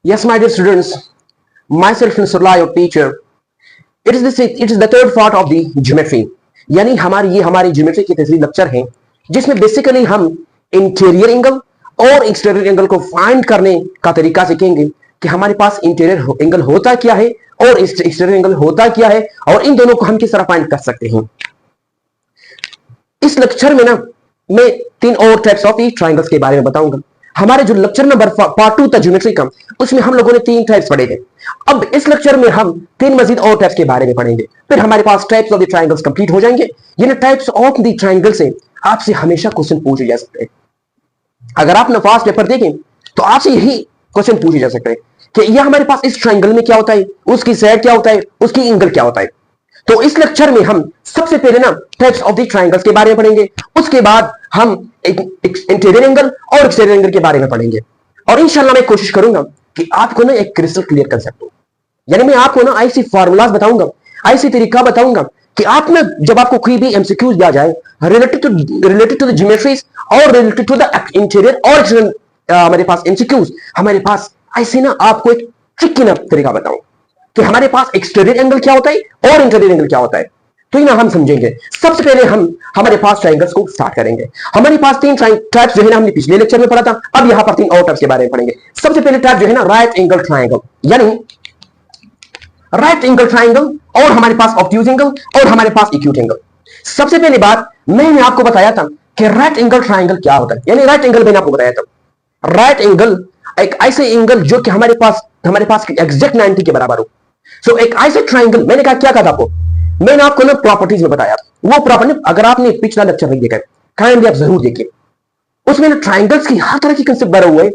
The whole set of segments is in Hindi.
Yes, my dear students, myself Nasrullah, your teacher. It is the third part of the geometry. यानी हमारी ज्योमेट्री की तीसरी लेक्चर है जिसमें बेसिकली हम इंटीरियर एंगल और एक्सटीरियर एंगल को फाइंड करने का तरीका सीखेंगे कि हमारे पास इंटीरियर एंगल होता क्या है और एक्सटीरियर एंगल होता क्या है और इन दोनों को हम किस तरह फाइंड कर सकते हैं। इस लेक्चर में ना मैं तीन और टाइप्स ऑफ ट्राइंगल्स के बारे में बताऊंगा। हमारे जो लेक्चर नंबर पार्ट 2 था ज्योमेट्री का, उसमें हम लोगों ने तीन टाइप्स पढ़े थे। अब इस लेक्चर में हम तीन मजीद और टाइप्स के बारे में पढ़ेंगे, फिर हमारे पास types of the triangles complete हो जाएंगे। ये टाइप्स ऑफ द ट्राइंगल से आपसे हमेशा क्वेश्चन पूछे जा सकते हैं। अगर आप ना फास्ट पेपर देखें तो आपसे यही क्वेश्चन पूछे जा सकते हैं कि यह हमारे पास इस ट्राइंगल में क्या होता है, उसकी साइड क्या होता है, उसकी एंगल क्या होता है। तो इस लेक्चर में हम सबसे पहले ना टाइप्स ऑफ द ट्राइंगल्स के बारे में पढ़ेंगे, उसके बाद हम इंटीरियर एंगल और एक्सटीरियर एंगल के बारे में पढ़ेंगे। और इंशाल्लाह मैं कोशिश करूंगा कि आपको ना एक क्रिस्टल क्लियर कंसेप्ट हो, यानी मैं आपको ना ऐसी फार्मूलाज बताऊंगा, ऐसी तरीका बताऊंगा कि आप ना जब आपको कोई भी एमसीक्यूज दिया जाए रिलेटेड टू द ज्योमेट्रीज और रिलेटेड टू द इंटीरियर और एक्सटीरियर हमारे पास एमसीक्यूज, हमारे पास ऐसे ना आपको एक ट्रिकी ना तरीका बताऊं कि हमारे पास एक्सटीरियर एंगल क्या होता है और इंटीरियर एंगल क्या होता है। तो ना हम समझेंगे। सबसे पहले हम हमारे पास ट्राइंगल्स को स्टार्ट करेंगे। हमारे पास तीन टाइप्स जो है ना हमने पिछले लेक्चर में पढ़ा था, अब यहां पर तीन और टाइप्स के बारे में पढ़ेंगे। सबसे पहले टाइप जो है ना राइट एंगल ट्राइंगल, यानी राइट एंगल ट्राइंगल और हमारे पास ऑब्ट्यूज एंगल और हमारे पास एक्यूट एंगल। सबसे पहली बात मैंने आपको बताया था कि राइट एंगल ट्राइंगल क्या होता है, यानी राइट एंगल मैंने आपको बताया था। राइट एंगल एक ऐसे एंगल जो कि हमारे पास एग्जैक्ट 90 के बराबर हो। सो एक ऐसे ट्राइंगल मैंने क्या कहा था आपको, मैंने आपको ना प्रॉपर्टीज में बताया, वो प्रॉपर्टी अगर आपने पिछला लेक्चर नहीं देखा है काइंडली आप जरूर देखिए। उसमें ना ट्राइंगल्स की हर तरह की कंसेप्ट भरा हुआ है,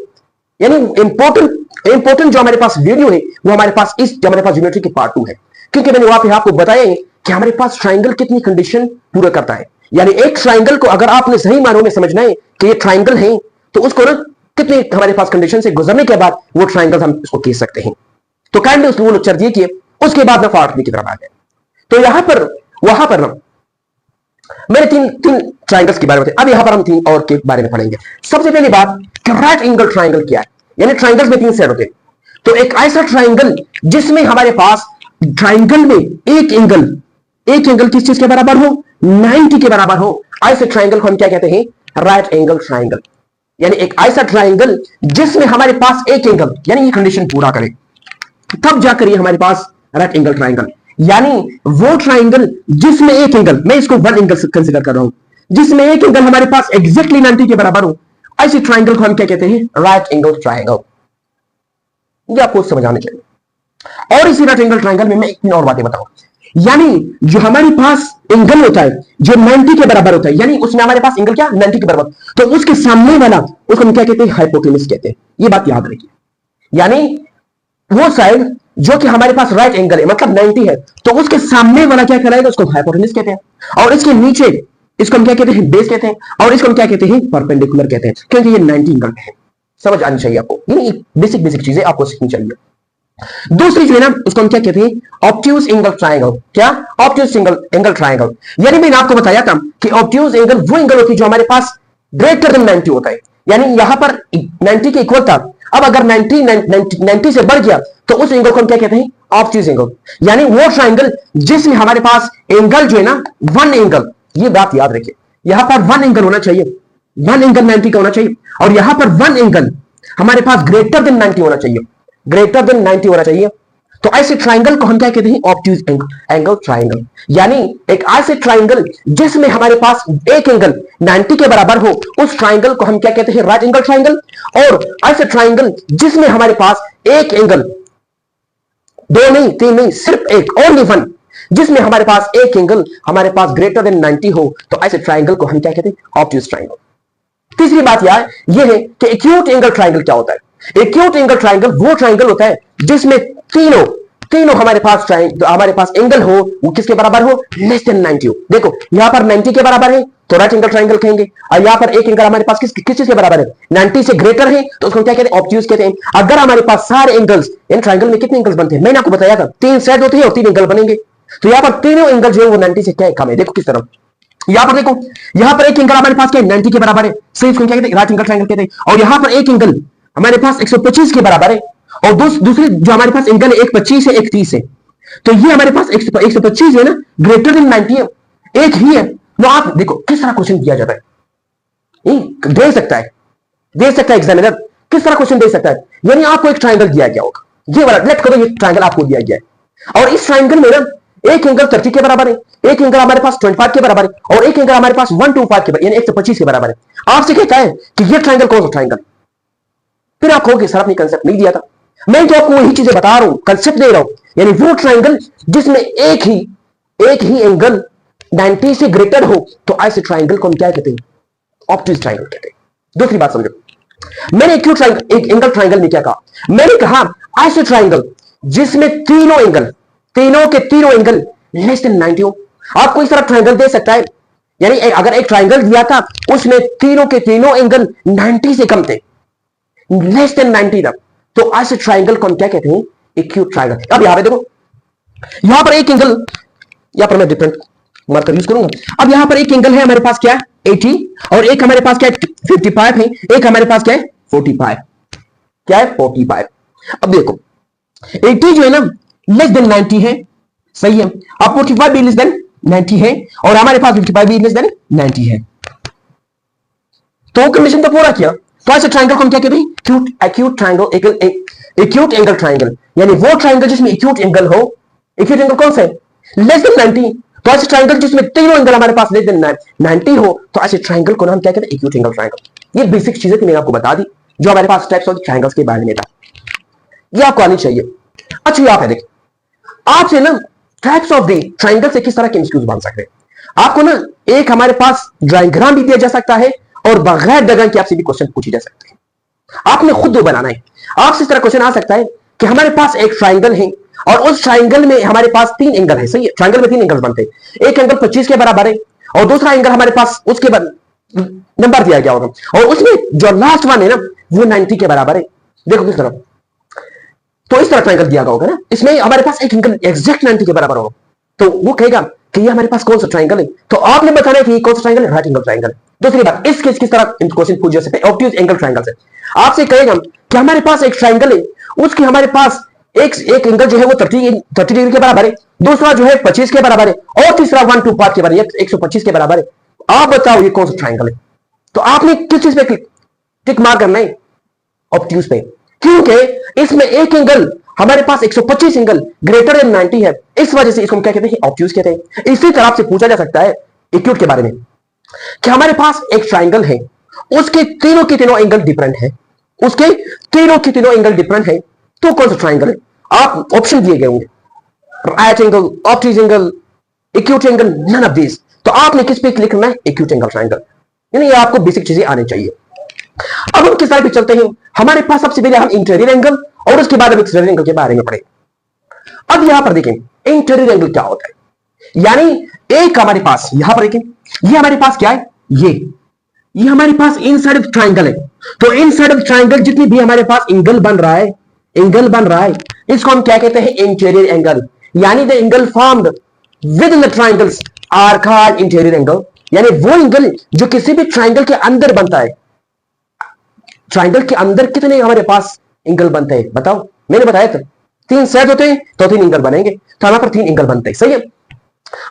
यानी इंपॉर्टेंट जो हमारे पास वीडियो है वो हमारे पास हमारे पास ज्योमेट्री के पार्ट 2 है, क्योंकि मैंने वहां पे आपको बताया है कि हमारे पास ट्राइंगल कितनी कंडीशन पूरा करता है। यानी एक ट्राइंगल को अगर आपने सही मानों में समझना है कि ये ट्राइंगल है तो उसको ना कितनी हमारे पास कंडीशन से गुजरने के बाद वो ट्राइंगल हम उसको कह सकते हैं। तो काइंडली उसको लेक्चर देखिए, उसके बाद में पार्ट 3 की तरफ आ गए। तो वहां पर ना मैंने तीन ट्राइंगल्स के बारे में बताया। अब यहां पर हम तीन और के बारे में पढ़ेंगे। सबसे पहली बात कि राइट एंगल ट्राइंगल क्या है, यानी ट्राइंगल्स में तीन साइड होते हैं। तो एक ऐसा ट्राइंगल जिसमें हमारे पास ट्राइंगल में एक एंगल किस चीज के बराबर हो, 90 के बराबर हो, ऐसे ट्राइंगल को हम क्या कहते हैं, राइट एंगल ट्राइंगल। यानी एक ऐसा ट्राइंगल जिसमें हमारे पास एक एंगल यानी ये कंडीशन पूरा करे, तब जाकर ये हमारे पास राइट एंगल ट्राइंगल। यानी वो ट्राइंगल जिसमें एक एंगल, मैं इसको वन एंगल कंसीडर कर रहा हूं, जिसमें एक एंगल हमारे पास एग्जैक्टली 90 के बराबर हो, ऐसे ट्राइंगल को हम क्या कहते हैं, राइट एंगल ट्राइंगल। ये आपको समझ आने चाहिए। और इसी राइट एंगल ट्राइंगल में मैं एक और बातें बताऊं, यानी जो हमारे पास एंगल होता है जो 90 के बराबर होता है, यानी उसमें हमारे पास एंगल क्या 90 के बराबर, तो उसके सामने वाला उसको हम क्या कहते हैं, हाइपोटेनस कहते हैं। ये बात याद रखिए। यानी वो साइड जो कि हमारे पास राइट एंगल है मतलब 90 है, तो उसके सामने वाला क्या कहलाएगा, उसको हाइपोटेनस कहते हैं। और इसके नीचे इसको हम क्या कहते हैं, बेस कहते हैं। और इसको हम क्या कहते हैं, परपेंडिकुलर कहते हैं, क्योंकि ये 90 एंगल में है। समझ आनी चाहिए आपको, ये बेसिक चीजें आपको सीखनी चाहिए। दूसरी जो है ना उसको हम क्या कहते हैं, ऑब्ट्यूज एंगल ट्राइंगल। क्या ऑब्ट्यूज एंगल ट्राइंगल, यानी मैंने आपको बताया था कि ऑब्ट्यूज एंगल वो एंगल होती है जो हमारे पास ग्रेटर देन 90 होता है। यानी यहां पर 90 के इक्वल था, अब अगर 90 से बढ़ गया तो उस एंगल को हम क्या कहते हैं, ऑब्ट्यूज एंगल। यानी वो ट्राइंगल जिसमें हमारे पास एंगल जो है ना वन एंगल, ये बात याद रखिए, यहां पर वन एंगल होना चाहिए, वन एंगल 90 का होना चाहिए, और यहां पर वन एंगल हमारे पास ग्रेटर देन 90 होना चाहिए, ग्रेटर देन 90 होना चाहिए। तो ऐसे ट्राइंगल को हम क्या कहते हैं, ऑब्ट्यूज एंगल ट्राइंगल। यानी एक ऐसे ट्राइंगल जिसमें हमारे पास एक एंगल 90 के बराबर हो, उस ट्राइंगल को हम क्या कहते हैं, राइट एंगल ट्राइंगल। और ऐसे ट्राइंगल जिसमें हमारे पास एक एंगल, दो नहीं, तीन नहीं, सिर्फ एक, ओनली वन, जिसमें हमारे पास एक एंगल हमारे पास ग्रेटर देन 90 हो, तो ऐसे ट्राइंगल को हम क्या कहते हैं, ऑब्ट्यूज ट्राइंगल। तीसरी बात यह है कि एक्यूट एंगल ट्राइंगल क्या होता है। एक्यूट एंगल ट्राइंगल वो ट्राइंगल होता है जिसमें तीनों हमारे पास एंगल हो, वो किसके बराबर हो, लेस देन 90 हो। देखो यहां पर 90 के बराबर है तो राइट एंगल ट्राइंगल कहेंगे, और यहां पर एक एंगल हमारे पास किस चीज के बराबर है, 90 से ग्रेटर है, तो उसको क्या कहते हैं, ऑब्ट्यूज कहते हैं। अगर हमारे पास सारे एंगल्स, इन ट्राइंगल में कितने एंगल्स बनते हैं, मैंने आपको बताया था तीन साइड होती है और तीन एंगल बनेंगे। तो यहां पर तीनों एंगल जो है वो 90 से क्या कम है। देखो किस तरह, यहां पर देखो, यहां पर एक एंगल हमारे पास क्या है, 90 के बराबर है, सो इसको क्या कहते हैं, राइट एंगल ट्राइंगल कहते हैं। और यहां पर एक एंगल हमारे पास 125 के बराबर है, और दूसरी जो हमारे पास एंगल है, एक 25 है, एक 30 है, तो ये हमारे पास 125 है ना, ग्रेटर देन 90 है, एक ही है। तो आप देखो किस तरह क्वेश्चन दिया जाता है, दे सकता है एग्जामिनर, किस तरह क्वेश्चन दे सकता है। यानी आपको एक ट्राइंगल दिया गया होगा, ये वाला लेट करो, ये ट्राइंगल आपको दिया गया है, और इस ट्राइंगल में ना एक एंगल 30 के बराबर है, एक एंगल हमारे पास 25 के बराबर है, और एक एंगल हमारे पास 125 के बराबर, यानी 125 के बराबर है। आपसे कहता है कि ये ट्राइंगल कौन सा ट्राइंगल, फिर आप कहोगे सर आपने कंसेप्ट नहीं दिया था। मैं तो आपको वही चीजें बता रहा हूं, कंसेप्ट दे रहा हूं, यानी वो ट्राइंगल जिसमें एक ही एंगल 90 से ग्रेटर हो, तो ऐसे ट्राइंगल को हम क्या कहते हैं, ऑब्ट्यूज ट्राइंगल कहते हैं। दूसरी बात समझो, मैंने एक एंगल ट्राइंगल में क्या कहा, मैंने कहा ऐसे ट्राइंगल जिसमें तीनों एंगल लेस देन 90 हो। आपको इस तरह ट्राइंगल दे सकता है, यानी अगर एक ट्राइंगल दिया था उसमें तीनों के तीनों एंगल 90 से कम थे, लेस देन 90 तक, तो ऐसे ट्राइंगल को हम क्या कहते हैं, एक्यूट ट्राइंगल। अब यहां पे देखो, यहां पर एक एंगल, यहां पर मैं डिफरेंट मार्कर यूज करूंगा। अब यहां पर एक एंगल है हमारे पास क्या है 80, और एक हमारे पास क्या है 55 है, एक हमारे पास क्या है 45, क्या है 45। अब देखो 80 जो है ना लेस देन 90 है, सही है, अब 45 भी लेस देन 90 है, और हमारे पास 55 भी लेस देन 90 है, तो कंडीशन तो पूरा किया। तो ऐसे ट्राइंगल को हम क्या कहते हैं, acute triangle, acute angle triangle, यानी वो ट्राइंगल जिसमें एक्यूट एंगल हो। एक्यूट एंगल कौन सा है, लेस देन 90, तो ऐसे ट्राइंगल जिसमें तीनों एंगल हमारे पास लेस देन 90 हो, तो ऐसे ट्राइंगल को नाम क्या कहते हैं, एक्यूट एंगल ट्राइंगल। ये बेसिक चीजें मैंने आपको बता दी जो हमारे पास टाइप्स ऑफ ट्राइंगल्स के बारे में था, ये आपको आनी चाहिए। अच्छा आप है देखिए, आपसे ना टाइप्स ऑफ द ट्राइंगल से किस तरह के एमसीक्यूज बन सकते हैं। आपको ना एक हमारे पास डायग्राम भी दिया जा सकता है, और बगैर डायग्राम के आपसे भी क्वेश्चन पूछे जा सकते हैं, आपने खुद दो बनाना है। आपसे इस तरह क्वेश्चन आ सकता है कि हमारे पास एक ट्राइंगल है, और उस ट्राइंगल में हमारे पास 3 एंगल है, सही है, ट्राइंगल में 3 एंगल बनते हैं, एक एंगल 25 के बराबर है, और दूसरा एंगल हमारे पास उसके बाद नंबर दिया गया होगा, और उसमें जो लास्ट वन है ना वो 90 के बराबर है। देखो किस तरह, तो इस तरह ट्राइंगल दिया होगा ना, इसमें हमारे पास एक एंगल एग्जैक्ट 90 के बराबर होगा, तो वो कहेगा कि ये हमारे पास कौन सा ट्राइंगल है, तो आपने बताना है कि कौन सा ट्राइंगल है, राइट एंगल ट्राइंगल। दूसरी बात, इस केस किस तरह क्वेश्चन पूछ सकते हैं, ऑब्ट्यूज एंगल ट्राइंगल से। आपसे कहेगा कि हमारे पास एक ट्राइंगल है, उसकी हमारे पास एक एंगल जो है वो 30 डिग्री के बराबर है, दूसरा जो है 25 के बराबर है, और तीसरा 125 के बराबर है, 125 के बराबर है। आप बताओ ये कौन सा ट्राइंगल है। तो आपने किस चीज पे टिक मार्क करना है, ऑब्ट्यूज पे, क्योंकि इसमें एक एंगल हमारे पास 125 एंगल ग्रेटर देन 90 है, इस वजह से इसको क्या कहते हैं, ऑब्ट्यूज कहते हैं। इसी तरह से पूछा जा सकता है एक्यूट के बारे में कि हमारे पास एक ट्राइंगल है, उसके तीनों के तीनों एंगल डिफरेंट है, उसके तीनों के तीनों एंगल डिफरेंट है, तो कौन सा ट्राइंगल है। आप ऑप्शन दिए गए होंगे, right angle, obtuse angle, acute angle, none of this. तो आपने किस पे क्लिक करना है, एक्यूट एंगल ट्राइंगल, यानी ये आपको बेसिक चीजें आनी चाहिए। अब हम किस तरह पे चलते हैं, हमारे पास सबसे पहले हम इंटीरियर एंगल और उसके बाद हम एक्सटीरियर एंगल के बारे में पढ़े। अब यहां पर देखें इंटीरियर एंगल क्या होता है, यानी एक हमारे पास यहां पर देखें, ये हमारे पास क्या है, ये हमारे पास इनसाइड ऑफ ट्राइंगल है, तो इनसाइड ऑफ ट्राइंगल जितनी भी हमारे पास एंगल बन रहा है, इसको हम क्या कहते हैं, इंटीरियर एंगल, यानी the angle formed within the triangles are called interior angle, यानी वो एंगल जो किसी भी ट्राइंगल के अंदर बनता है। ट्राइंगल के अंदर कितने हमारे पास एंगल बनते हैं, बताओ, मैंने बताया था 3 सेट होते हैं तो 3 एंगल बनेंगे, तो हमारे पर 3 एंगल बनते हैं, सही है।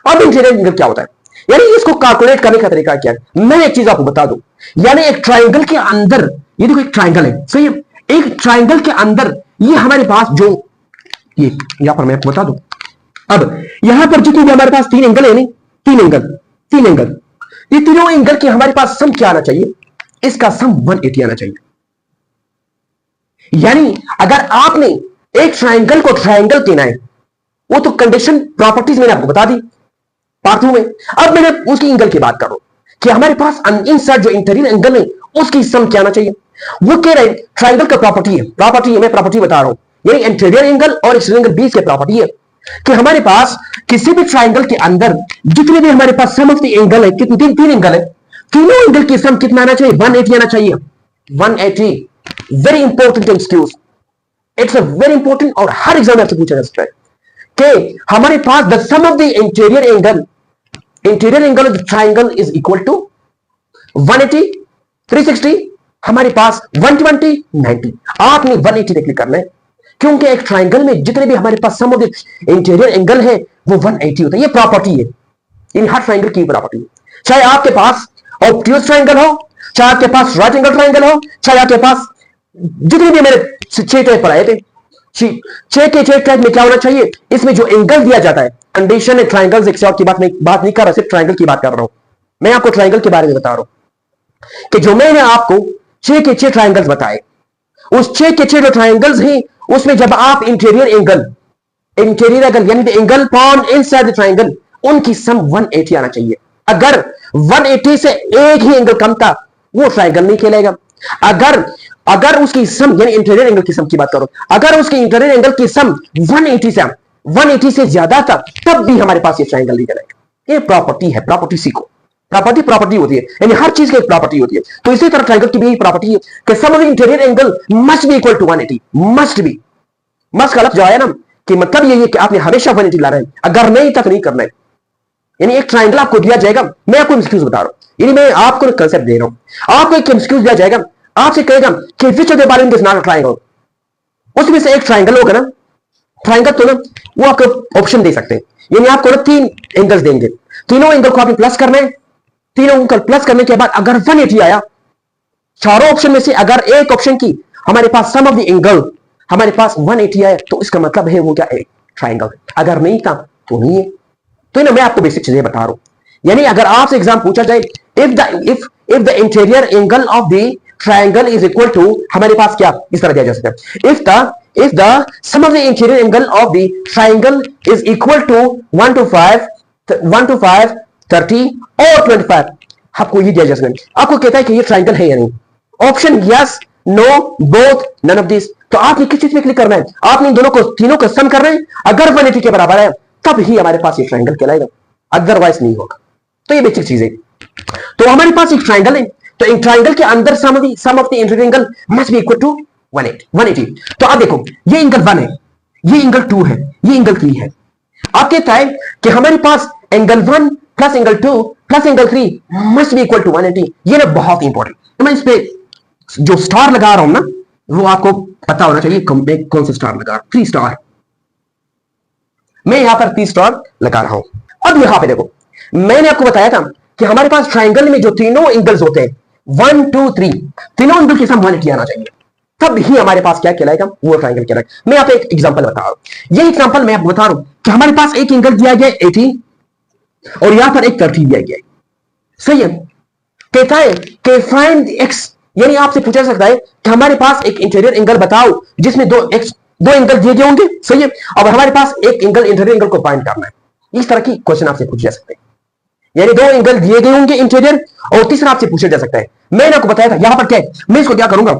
अब इंटीरियर एंगल क्या होता है, यानी इसको कैलकुलेट करने का तरीका क्या है, मैं एक चीज आपको बता दूं, यानी एक ट्राइंगल के अंदर, ये देखो एक ट्राइंगल है, सही है, एक ट्राइंगल के अंदर ये हमारे पास जो ये यहां पर मैं आपको बता दूं, अब यहां पर जितने भी हमारे पास 3 एंगल है, नहीं 3 एंगल, ये तीनों एंगल के हमारे पास सम क्या आना चाहिए, इसका सम 180 आना चाहिए। यानी अगर आपने एक ट्राइंगल को ट्राइंगल कहना है, वो तो कंडीशन प्रॉपर्टीज मैंने आपको बता दी पार्ट 2 में। अब मैंने उसकी एंगल की बात करूं कि हमारे पास इनसाइड जो इंटीरियर एंगल है उसकी सम क्या आना चाहिए। वो कह रहे हैं ट्राइंगल का प्रॉपर्टी है, मैं प्रॉपर्टी बता रहा हूं, यानी इंटीरियर एंगल और एक्सटीरियर एंगल बीच के प्रॉपर्टी है कि हमारे पास किसी भी ट्राइंगल के अंदर जितने भी हमारे पास सम ऑफ द एंगल है, कितने 3 एंगल है, तीनों एंगल की सम कितना आना चाहिए, 180 आना चाहिए, 180। Very important excuse, it's a very important, और हर एग्जाम में आपसे पूछा जा सकता है कि हमारे पास the sum of the interior angle of the triangle is equal to 180, 360, हमारे पास 120, 90। आपने 180 पे क्लिक करना है, क्योंकि एक ट्राइंगल में जितने भी हमारे पास sum of the interior angle है वो 180 होता है। ये प्रॉपर्टी है, इन हर ट्राइंगल की प्रॉपर्टी है। चाहे आपके पास ऑब्ट्यूज ट्राइंगल हो, चाहे आपके पास राइट एंगल ट्राइंगल हो, चाहे आपके पास जितने भी मैंने 6 टाइप पढ़ाए थे, 6 के 6 टाइप में क्या होना चाहिए, इसमें जो एंगल दिया जाता है, कंडीशन है ट्राइंगल्स एक और की बात नहीं कर रहा, सिर्फ ट्राइंगल की बात कर रहा हूं। मैं आपको ट्राइंगल के बारे में बता रहा हूं कि जो मैंने आपको 6 के 6 ट्राइंगल्स बताए, उस 6 के 6 जो ट्राइंगल्स हैं उसमें जब आप इंटीरियर एंगल यानी angle form inside the triangle, उनकी सम 180 आना चाहिए। अगर 180 से एक ही एंगल कम था वो ट्राइंगल नहीं कहलाएगा। अगर उसकी सम यानी इंटीरियर एंगल की सम की बात करो, अगर उसकी इंटीरियर एंगल की सम 180 से ज्यादा था तब भी हमारे पास ये ट्राइंगल नहीं कहलाएगा। ये प्रॉपर्टी है, प्रॉपर्टी सीखो। प्रॉपर्टी होती है, यानी हर चीज की एक प्रॉपर्टी होती है। तो इसी तरह ट्राइंगल की भी प्रॉपर्टी है कि sum of the interior angle must be equal to 180। Must का लफ्ज जो है ना कि मतलब ये कि आपने हमेशा 180 ला रहे हैं, अगर नहीं तक नहीं करना है। यानी एक ट्राइंगल आपको दिया जाएगा, मैं आपको एक्सक्यूज बता रहा हूं, यानी मैं आपको कंसेप्ट दे रहा हूं, आपको एक एक्सक्यूज दिया जाएगा, आपसे कहेगा कि which of the following is not a triangle, उसमें से एक ट्राइंगल होगा ना, ट्राइंगल तो ना वो आपको ऑप्शन दे सकते हैं, यानी आपको ना 3 एंगल्स देंगे, तीनों एंगल को आपने प्लस करना है, तीनों एंगल प्लस करने के बाद अगर 180 आया, चारों ऑप्शन में से अगर एक ऑप्शन की हमारे पास सम ऑफ द एंगल हमारे पास 180 आया तो इसका मतलब है वो क्या है, ट्राइंगल। अगर नहीं था तो नहीं है। तो ना मैं आपको बेसिक चीजें बता रहा हूं, यानी अगर आपसे एग्जाम पूछा जाए if the interior angle of the triangle is equal to, हमारे पास क्या इस तरह दिया जा सकता है, if the sum of the interior angle of the triangle is equal to 1 to 5 30 और 25, आपको ये दिया जा सकता है। आपको कहता है कि ये ट्राइंगल है या नहीं, option yes, no, both, none of this. तो आपने किस चीज में क्लिक करना है, आपने इन दोनों को तीनों को सम करना है, अगर 180 के बराबर है तब ही हमारे पास ये ट्राइंगल कहलाएगा, अदरवाइज नहीं होगा। तो ये बेसिक चीज है। तो हमारे पास एक ट्राइंगल है, तो एक ट्राइंगल के अंदर sum of the interior angle must be equal to 180। तो आप देखो ये एंगल 1 है, ये एंगल 2 है, ये एंगल 3 है। आप कहता है कि हमारे पास angle 1 plus angle 2 plus angle 3 must be equal to 180। ये ना बहुत इंपॉर्टेंट, तो मैं इस पे जो स्टार लगा रहा हूं ना वो आपको पता होना चाहिए कौन सा स्टार लगा रहा हूं। 3 स्टार, मैं यहां पर 3 स्टार लगा रहा हूं। अब यहां पे देखो मैंने आपको बताया था कि हमारे पास ट्राइंगल में जो तीनों एंगल्स होते हैं 1 2 3, तीनों एंगल की सम 180 आना चाहिए, तब ही हमारे पास क्या कहलाएगा, वो ट्राइंगल कहलाएगा। मैं यहाँ पे एक एग्जांपल बता रहा हूं, ये एग्जांपल मैं आपको बता रहा हूं कि हमारे पास एक एंगल दिया गया 80 और यहां पर एक 30 दिया गया है, सही है। कहता है कि फाइंड एक्स, यानी आपसे पूछा जा सकता है कि हमारे पास एक इंटीरियर एंगल बताओ जिसमें दो एंगल दिए गए होंगे, सही है, और हमारे पास एक एंगल इंटीरियर एंगल को फाइंड करना है। इस तरह की क्वेश्चन आपसे पूछे जा सकते हैं, यानी 2 एंगल दिए गए होंगे इंटीरियर और तीसरा आपसे पूछा जा सकता है। मैंने आपको बताया था यहां पर क्या है, मैं इसको क्या करूंगा,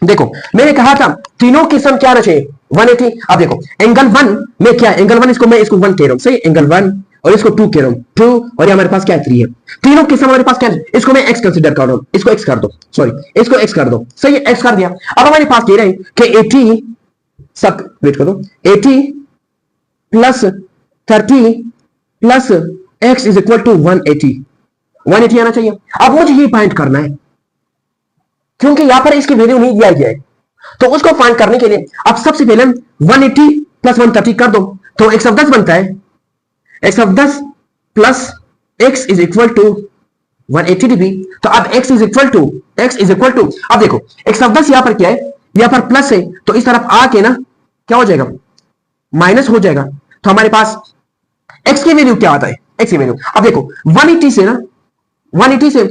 देखो मैंने कहा था तीनों की सम क्या आना चाहिए 180। अब देखो एंगल 1 में क्या है, एंगल 1 इसको मैं इसको 1 कह रहा हूं, सही, एंगल 1 और इसको 2 कह रहा हूं, 2 और ये हमारे पास क्या है 3 है। तीनों की सम हमारे पास क्या है, इसको मैं x कंसीडर कर रहा हूं, इसको x कर दो, सॉरी इसको x कर दो, सही है, x कर दिया। अब हमारे पास कह रहे हैं कि 80 सब वेट करो, 80 plus 30 plus x is equal to 180 आना चाहिए। अब मुझे ये फाइंड करना है क्योंकि यहां पर इसकी वैल्यू नहीं दिया गया है, तो उसको फाइंड करने के लिए अब सबसे पहले 180 प्लस 130 कर दो, तो 110 बनता है, 110 plus x is equal to 180 degree. तो अब x इज इक्वल टू अब देखो 110 यहां पर क्या है, यहां पर प्लस है, तो इस तरफ आके ना क्या हो जाएगा, माइनस हो जाएगा। तो हमारे पास x की वैल्यू क्या आता है, x की वैल्यू अब देखो 180 से ना 180 से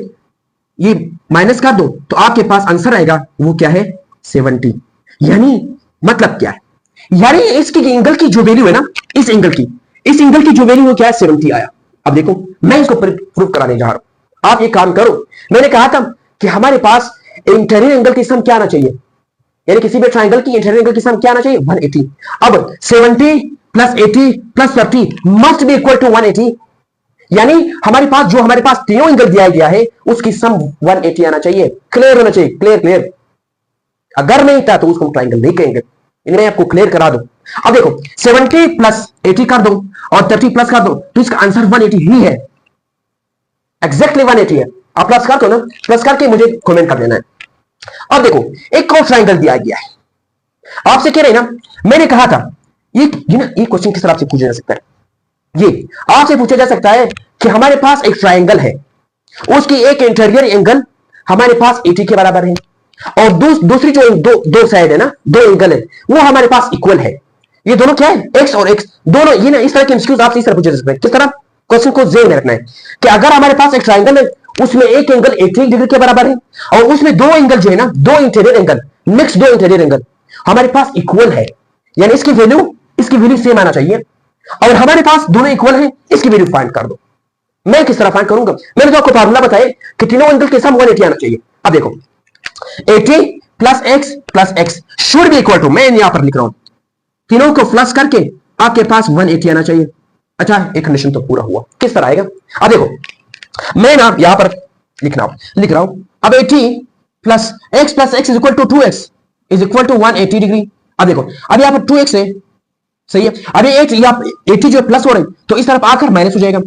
ये माइनस कर दो तो आपके पास आंसर आएगा वो क्या है 70। यानी मतलब क्या है, यानी इसकी एंगल की जो वैल्यू है ना, इस एंगल की जो वैल्यू है क्या है 70 आया। अब देखो मैं इसको प्रूव कराने जा रहा हूं, आप ये काम करो। मैंने कहा था कि हमारे पास इंटीरियर एंगल की सम क्या आना चाहिए, यानी किसी भी ट्राइंगल की इंटीरियर एंगल की सम क्या आना चाहिए 180। अब 70 plus 80 plus 30 must be equal to 180, यानी हमारे पास तीनों एंगल दिया गया है उसकी सम 180 आना चाहिए। क्लियर होना चाहिए, क्लियर। अगर नहीं था तो उसको ट्राइंगल नहीं कहेंगे, इन्हें आपको क्लियर करा दो। अब देखो 70 प्लस 80 कर दो और 30 प्लस कर दो तो इसका आंसर 180 ही है, एग्जैक्टली 180 है। आप प्लस कर दो ना, प्लस करके मुझे कमेंट कर देना है। अब देखो एक और ट्राइंगल दिया गया है, आपसे कह रहे ना, मैंने कहा था ये ना, ये क्वेश्चन किस तरह से पूछा जा सकता है, ये आपसे पूछा जा सकता है कि हमारे पास एक ट्राइंगल है, उसकी एक इंटीरियर एंगल हमारे पास 80 के बराबर है, और दूसरी जो दो साइड है ना, दो एंगल है, वो हमारे पास इक्वल है। ये दोनों क्या है, एक्स और एक्स दोनों। ये ना इस तरह के एमसीक्यूज आपसे इस तरह पूछे जा सकते हैं। किस तरह? क्वेश्चन को जेन में रखना है कि अगर हमारे पास एक ट्राइंगल है, उसमें एक एंगल 80 डिग्री के बराबर है, और उसमें दो एंगल जो है ना, दो इंटीरियर एंगल, नेक्स्ट दो इंटीरियर एंगल हमारे पास इक्वल है, यानी इसकी वैल्यू सेम आना चाहिए, और हमारे पास दोनों इक्वल है, इसकी वैल्यू फाइंड कर दो। मैं किस तरह फाइंड करूंगा? मैंने तो आपको फार्मूला बताया कि तीनों एंगल के सम 180 आना चाहिए। अब देखो 80 plus x should be equal to, मैं यहां पर लिख रहा हूं, तीनों को प्लस करके आपके पास 180 आना चाहिए। अच्छा, एक कंडीशन तो पूरा हुआ। किस तरह आएगा? अब देखो मैं ना यहां पर लिख रहा हूं अब 80 plus x is equal to 2x is equal to 180 degree. अब देखो, अब यहां पर 2x है, सही है। अब ये 80 जो प्लस हो रहे हैं, तो इस तरफ आकर माइनस हो जाएगा,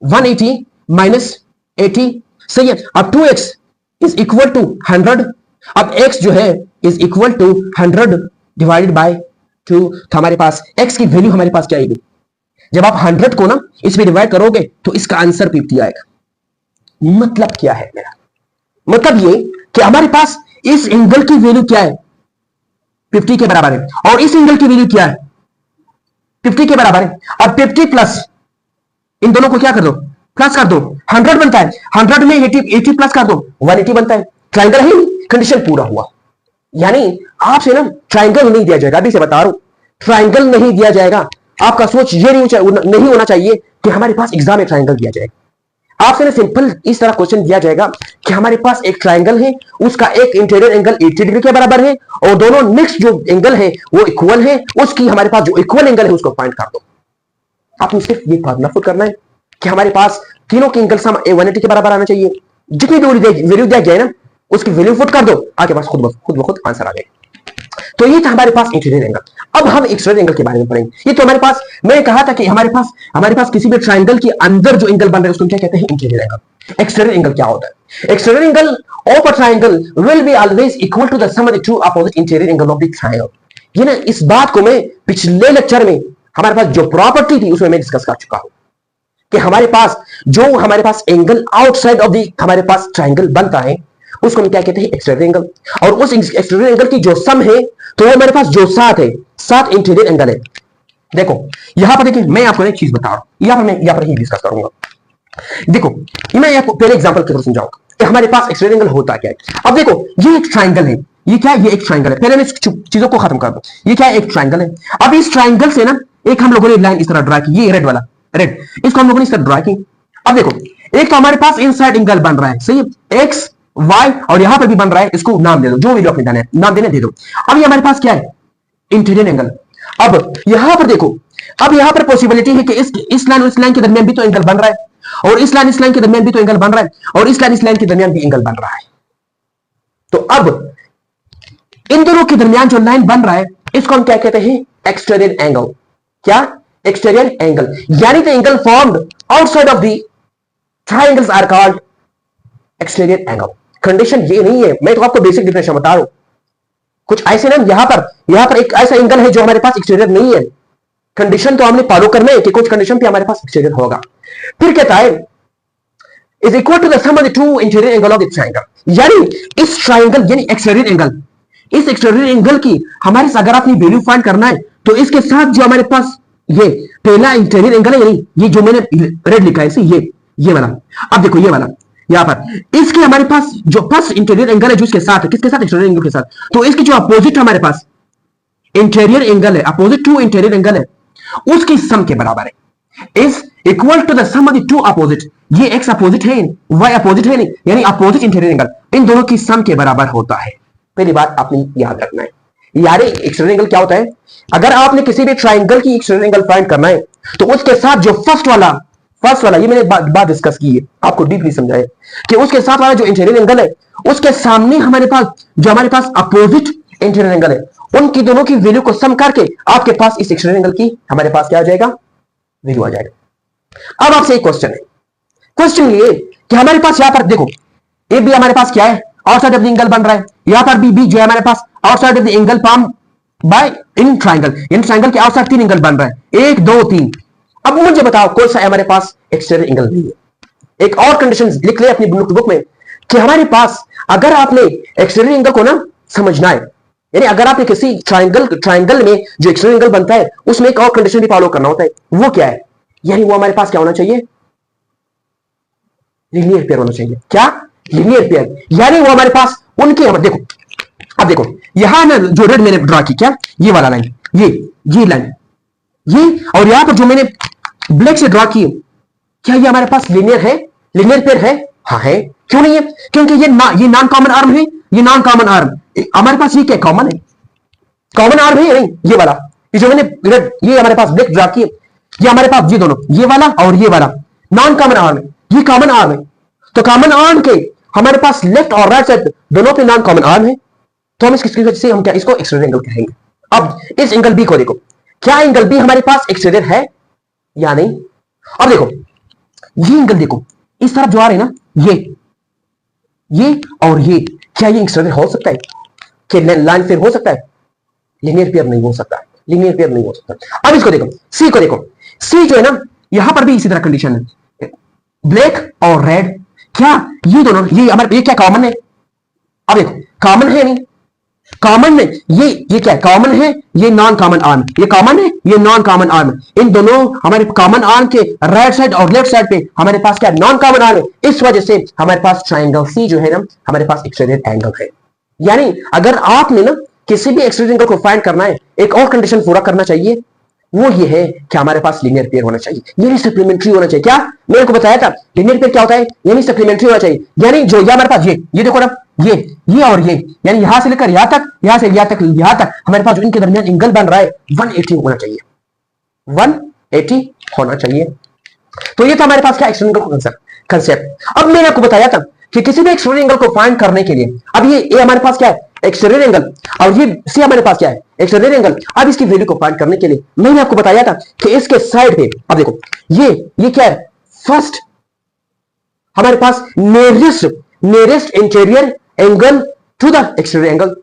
180 माइनस 80, सही है। अब 2x इज इक्वल टू 100। अब x जो है is equal to 100 divided by 2, तो हमारे पास x की वैल्यू हमारे पास क्या आएगी? जब आप 100 को ना इसमें डिवाइड करोगे तो इसका आंसर 50 आएगा। मतलब क्या है मेरा? मतलब ये कि हमारे पास इस एंगल की वैल्यू क्या है? 50 के बराबर है, और इस एंगल की वैल्यू क्या है? 50 के बराबर है। अब 50 प्लस इन दोनों को क्या कर दो? प्लस कर दो, 100 बनता है, 100 में 80 प्लस कर दो, 180 बनता है। ट्राइंगल है, कंडीशन पूरा हुआ। यानी आपसे ना ट्राइंगल नहीं दिया जाएगा, अभी से बता रहा हूं, ट्राइंगल नहीं दिया जाएगा। आपका सोच ये नहीं होना चाहिए कि हमारे पास एग्जाम में ट्राइंगल दिया जाएगा। आपसे ना सिंपल इस तरह क्वेश्चन दिया जाएगा कि हमारे पास एक ट्राइंगल है, उसका एक इंटीरियर एंगल 80 डिग्री के बराबर है, और दोनों नेक्स्ट जो एंगल है वो इक्वल है, उसकी हमारे पास जो इक्वल एंगल है उसको फाइंड कर दो। आपने सिर्फ ये फार्मूला पुट करना है कि हमारे पास तीनों के एंगल सम 180 के बराबर आना चाहिए। जितनी भी वैल्यू दिया गया है ना, उसकी वैल्यू पुट कर दो, आपके पास खुद ब खुद आंसर आ जाएगा। तो ये था हमारे पास इंटीरियर एंगल। अब हम एक्सटीरियर एंगल के बारे में पढ़ेंगे। ये तो हमारे पास, मैंने कहा था कि हमारे पास किसी भी ट्राइंगल के अंदर जो एंगल बन रहा है उसको क्या कहते हैं? Interior angle. एक्सटीरियर एंगल क्या होता है? Exterior angle of a triangle will be always equal to the sum of the two opposite interior angle of the triangle. ये ना इस बात को मैं पिछले लेक्चर में हमारे पास जो प्रॉपर्टी थी उसमें मैं डिस्कस कर चुका हूं कि हमारे पास एंगल आउटसाइड ऑफ द हमारे पास ट्राइंगल बनता है उसको हम क्या कहते हैं? Exterior angle. और उस एक्सटीरियर एंगल की जो सम है तो वो हमारे पास जो 7 है, 7 इंटीरियर एंगल है। देखो यहां पर देखिए, मैं आपको एक चीज बता रहा हूं, यहां पर ही डिस्कस करूंगा। देखो मैं आपको पहले एग्जांपल के थ्रू समझाऊंगा कि हमारे पास एक्सटीरियर एंगल होता क्या है। अब देखो ये एक ट्राइंगल है, ये क्या है? ये एक ट्राइंगल है। पहले मैं चीजों को खत्म कर दूं। ये क्या है? एक ट्राइंगल है। अब इस ट्राइंगल से ना एक हम लोगों ने लाइन इस तरह ड्रा की, ये रेड वाला, रेड, इसको हम लोगों ने इस तरह ड्रा की। अब देखो एक तो हमारे पास इनसाइड एंगल बन रहा है, सही है, एक्स वाई, और यहां पर भी बन रहा है, इसको नाम दे दो, जो भी आपने देना है नाम देने दे दो। अब ये हमारे पास क्या है? Interior angle. अब यहां पर देखो, अब यहां पर पॉसिबिलिटी है कि इस लाइन के दरमियान भी तो एंगल बन रहा है, और इस लाइन के दरमियान भी तो एंगल बन रहा है, और इस लाइन के दरमियान भी एंगल बन रहा है। तो अब इन दोनों के दरमियान जो लाइन बन रहा है इसको हम क्या कहते हैं? Exterior angle. क्या? Exterior angle. यानी the angle formed outside of the triangles are called exterior angle. Condition ये नहीं है, मैं तो आपको बेसिक डिफिनेशन बता रहा हूं। कुछ ऐसे ना यहां पर एक ऐसा एंगल है जो हमारे पास एक्सटीरियर नहीं है। कंडीशन तो हमने फॉलो करना है कि कुछ कंडीशन पे हमारे पास एक्सटीरियर होगा। फिर कहता है is equal to the sum of the two interior angle of the triangle. यानी इस ट्राइंगल यानी एक्सटीरियर एंगल, इस एक्सटीरियर एंगल की हमारे अगर अपनी वैल्यू फाइंड करना है तो इसके साथ जो हमारे पास ये पहला इंटीरियर एंगल है, यानी ये जो मैंने रेड लिखा है, ये वाला। अब देखो ये वाला यहां पर इसके हमारे पास जो फर्स्ट इंटीरियर एंगल है जो इसके साथ है, किसके साथ? एक्सटीरियर एंगल के साथ। तो इसके जो अपोजिट हमारे पास इंटीरियर एंगल है, अपोजिट टू इंटीरियर एंगल है, उसकी सम के बराबर है, is equal to the sum of the two opposite. ये एक्स अपोजिट है, वाई अपोजिट है, नहीं, यानी अपोजिट इंटीरियर एंगल, इन दोनों की सम के बराबर होता है। पहली बात आपने याद रखना है। यार एक्सटीरियर एंगल क्या होता है? अगर आपने किसी भी ट्राइंगल की एक्सटीरियर एंगल फाइंड करना है तो उसके साथ जो फर्स्ट वाला ये मैंने बात डिस्कस की है, आपको डीपली समझाया कि उसके साथ वाला जो इंटीरियर एंगल है उसके सामने हमारे पास अपोजिट इंटीरियर एंगल है, उनकी दोनों की वैल्यू को सम करके आपके पास इस एक्सटीरियर एंगल की हमारे पास क्या आ जाएगा? वैल्यू आ जाएगा। अब आपसे एक क्वेश्चन ये कि हमारे पास यहां पर देखो ए बी हमारे पास क्या है? आउटसाइड ऑफ द एंगल बन रहा है, यहां पर बी जो है हमारे पास outside of the angle form by इन ट्राइंगल, इन ट्राइंगल के आउटसाइड 3 एंगल बन रहा है, 1 2 3। अब मुझे बताओ कौन सा हमारे पास एक्सटीरियर एंगल नहीं है। एक और कंडीशन लिख ले अपनी नोटबुक में कि हमारे पास अगर आपने एक्सटीरियर एंगल को ना समझना है, यानी अगर आपने किसी ट्राइंगल में जो एक्सटीरियर एंगल बनता है उसमें एक और कंडीशन भी फॉलो करना होता है, वो क्या है? यानी वो हमारे पास क्या होना चाहिए? लीनियर पेयर होना चाहिए। क्या? Linear pair. यानी वो हमारे पास उनके, देखो अब देखो यहां ना जो रेड मैंने ड्रा की, क्या ये वाला लाइन, ये लाइन, ये और यहां पर जो मैंने ब्लैक से ड्रा की, क्या ये हमारे पास लीनियर है? लीनियर पेयर है? हाँ है। क्यों नहीं है? क्योंकि ये नॉन कॉमन आर्म है, ये नॉन कॉमन आर्म, हमारे पास ये क्या कॉमन है? कॉमन आर्म है नहीं? ये वाला, ये जो मैंने ये हमारे पास ब्लैक ड्रा की, ये हमारे पास ये दोनों, ये वाला और ये वाला नॉन कॉमन आर्म है, ये कॉमन आर्म है। तो कॉमन आर्म के हमारे पास लेफ्ट और राइट साइड दोनों पे नॉन कॉमन आर्म है, तो हम इसकी वजह से हम क्या इसको एक्सटीरियर एंगल कहेंगे। अब इस एंगल बी को देखो, क्या एंगल बी हमारे पास एक्सटीरियर है या नहीं? अब देखो ये एंगल देखो, इस तरफ जो आ रहे हैं ना, ये और ये, क्या ये एक्सटीरियर हो सकता है? क्या लाइन पेयर हो सकता है? लीनियर पेयर नहीं हो सकता, लीनियर पेयर नहीं हो सकता। अब इसको देखो, सी को देखो, सी जो है ना यहां पर भी इसी तरह कंडीशन है, ब्लैक और रेड, क्या ये दोनों, ये हमारे, ये क्या कॉमन है? अब देखो कॉमन है नहीं? कॉमन में ये क्या कॉमन है? ये नॉन कॉमन आर्म, ये कॉमन है, ये नॉन कॉमन आर्म। इन दोनों हमारे कॉमन आर्म के राइट साइड और लेफ्ट साइड पे हमारे पास क्या नॉन कॉमन आर्म है। इस वजह से हमारे पास ट्राइंगल सी जो है ना हमारे पास एक्सटीरियर एंगल है। यानी अगर आपने ना किसी भी एक्सटीरियर एंगल को फाइंड करना है, एक और कंडीशन पूरा करना चाहिए, वो ये है कि हमारे पास लीनियर पेयर होना चाहिए, यानी सप्लीमेंट्री होना चाहिए। क्या मैंने आपको बताया था लीनियर पेयर क्या होता है? यानी सप्लीमेंट्री होना चाहिए। यानी जो ये हमारे पास ये देखो ना, ये और ये, यानी यहां से लेकर यहां तक, यहां से यहां तक हमारे पास जो इनके दरमियान एंगल बन रहा है 180 होना चाहिए, 180 होना चाहिए। तो ये था हमारे पास क्या एक्सटीरियर एंगल का कंसेप्ट। अब मैंने आपको बताया था कि किसी भी एक्सटीरियर एंगल को फाइंड करने के लिए, अब ये हमारे पास क्या है? एक्सटीरियर एंगल, और ये सी हमारे पास क्या है? Exterior angle. अब इसकी वैल्यू को फाइंड करने के लिए मैंने आपको बताया था कि इसके साइड पे, अब देखो ये क्या है? फर्स्ट हमारे पास nearest interior angle to the exterior angle,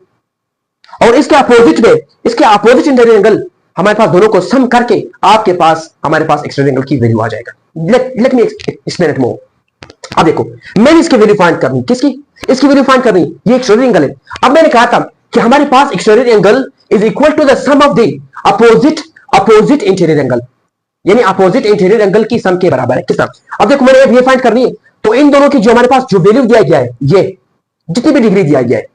और इसके अपोजिट इंटीरियर एंगल हमारे पास दोनों को सम करके आपके पास हमारे पास एक्सटीरियर एंगल की वैल्यू आ जाएगा। Let me explain it more. अब देखो मैंने इसकी वैल्यू फाइंड करनी, किसकी? इसकी वैल्यू फाइंड करनी, ये एक्सटीरियर एंगल है। अब मैंने कहा था कि हमारे पास exterior angle is equal to the sum of the opposite interior angle, यानी अपोजिट इंटीरियर एंगल की सम के बराबर है। किस तरह? अब देखो मैंने ये फाइंड करनी है, तो इन दोनों की जो हमारे पास जो वैल्यू दिया गया है, ये जितनी भी डिग्री दिया गया है,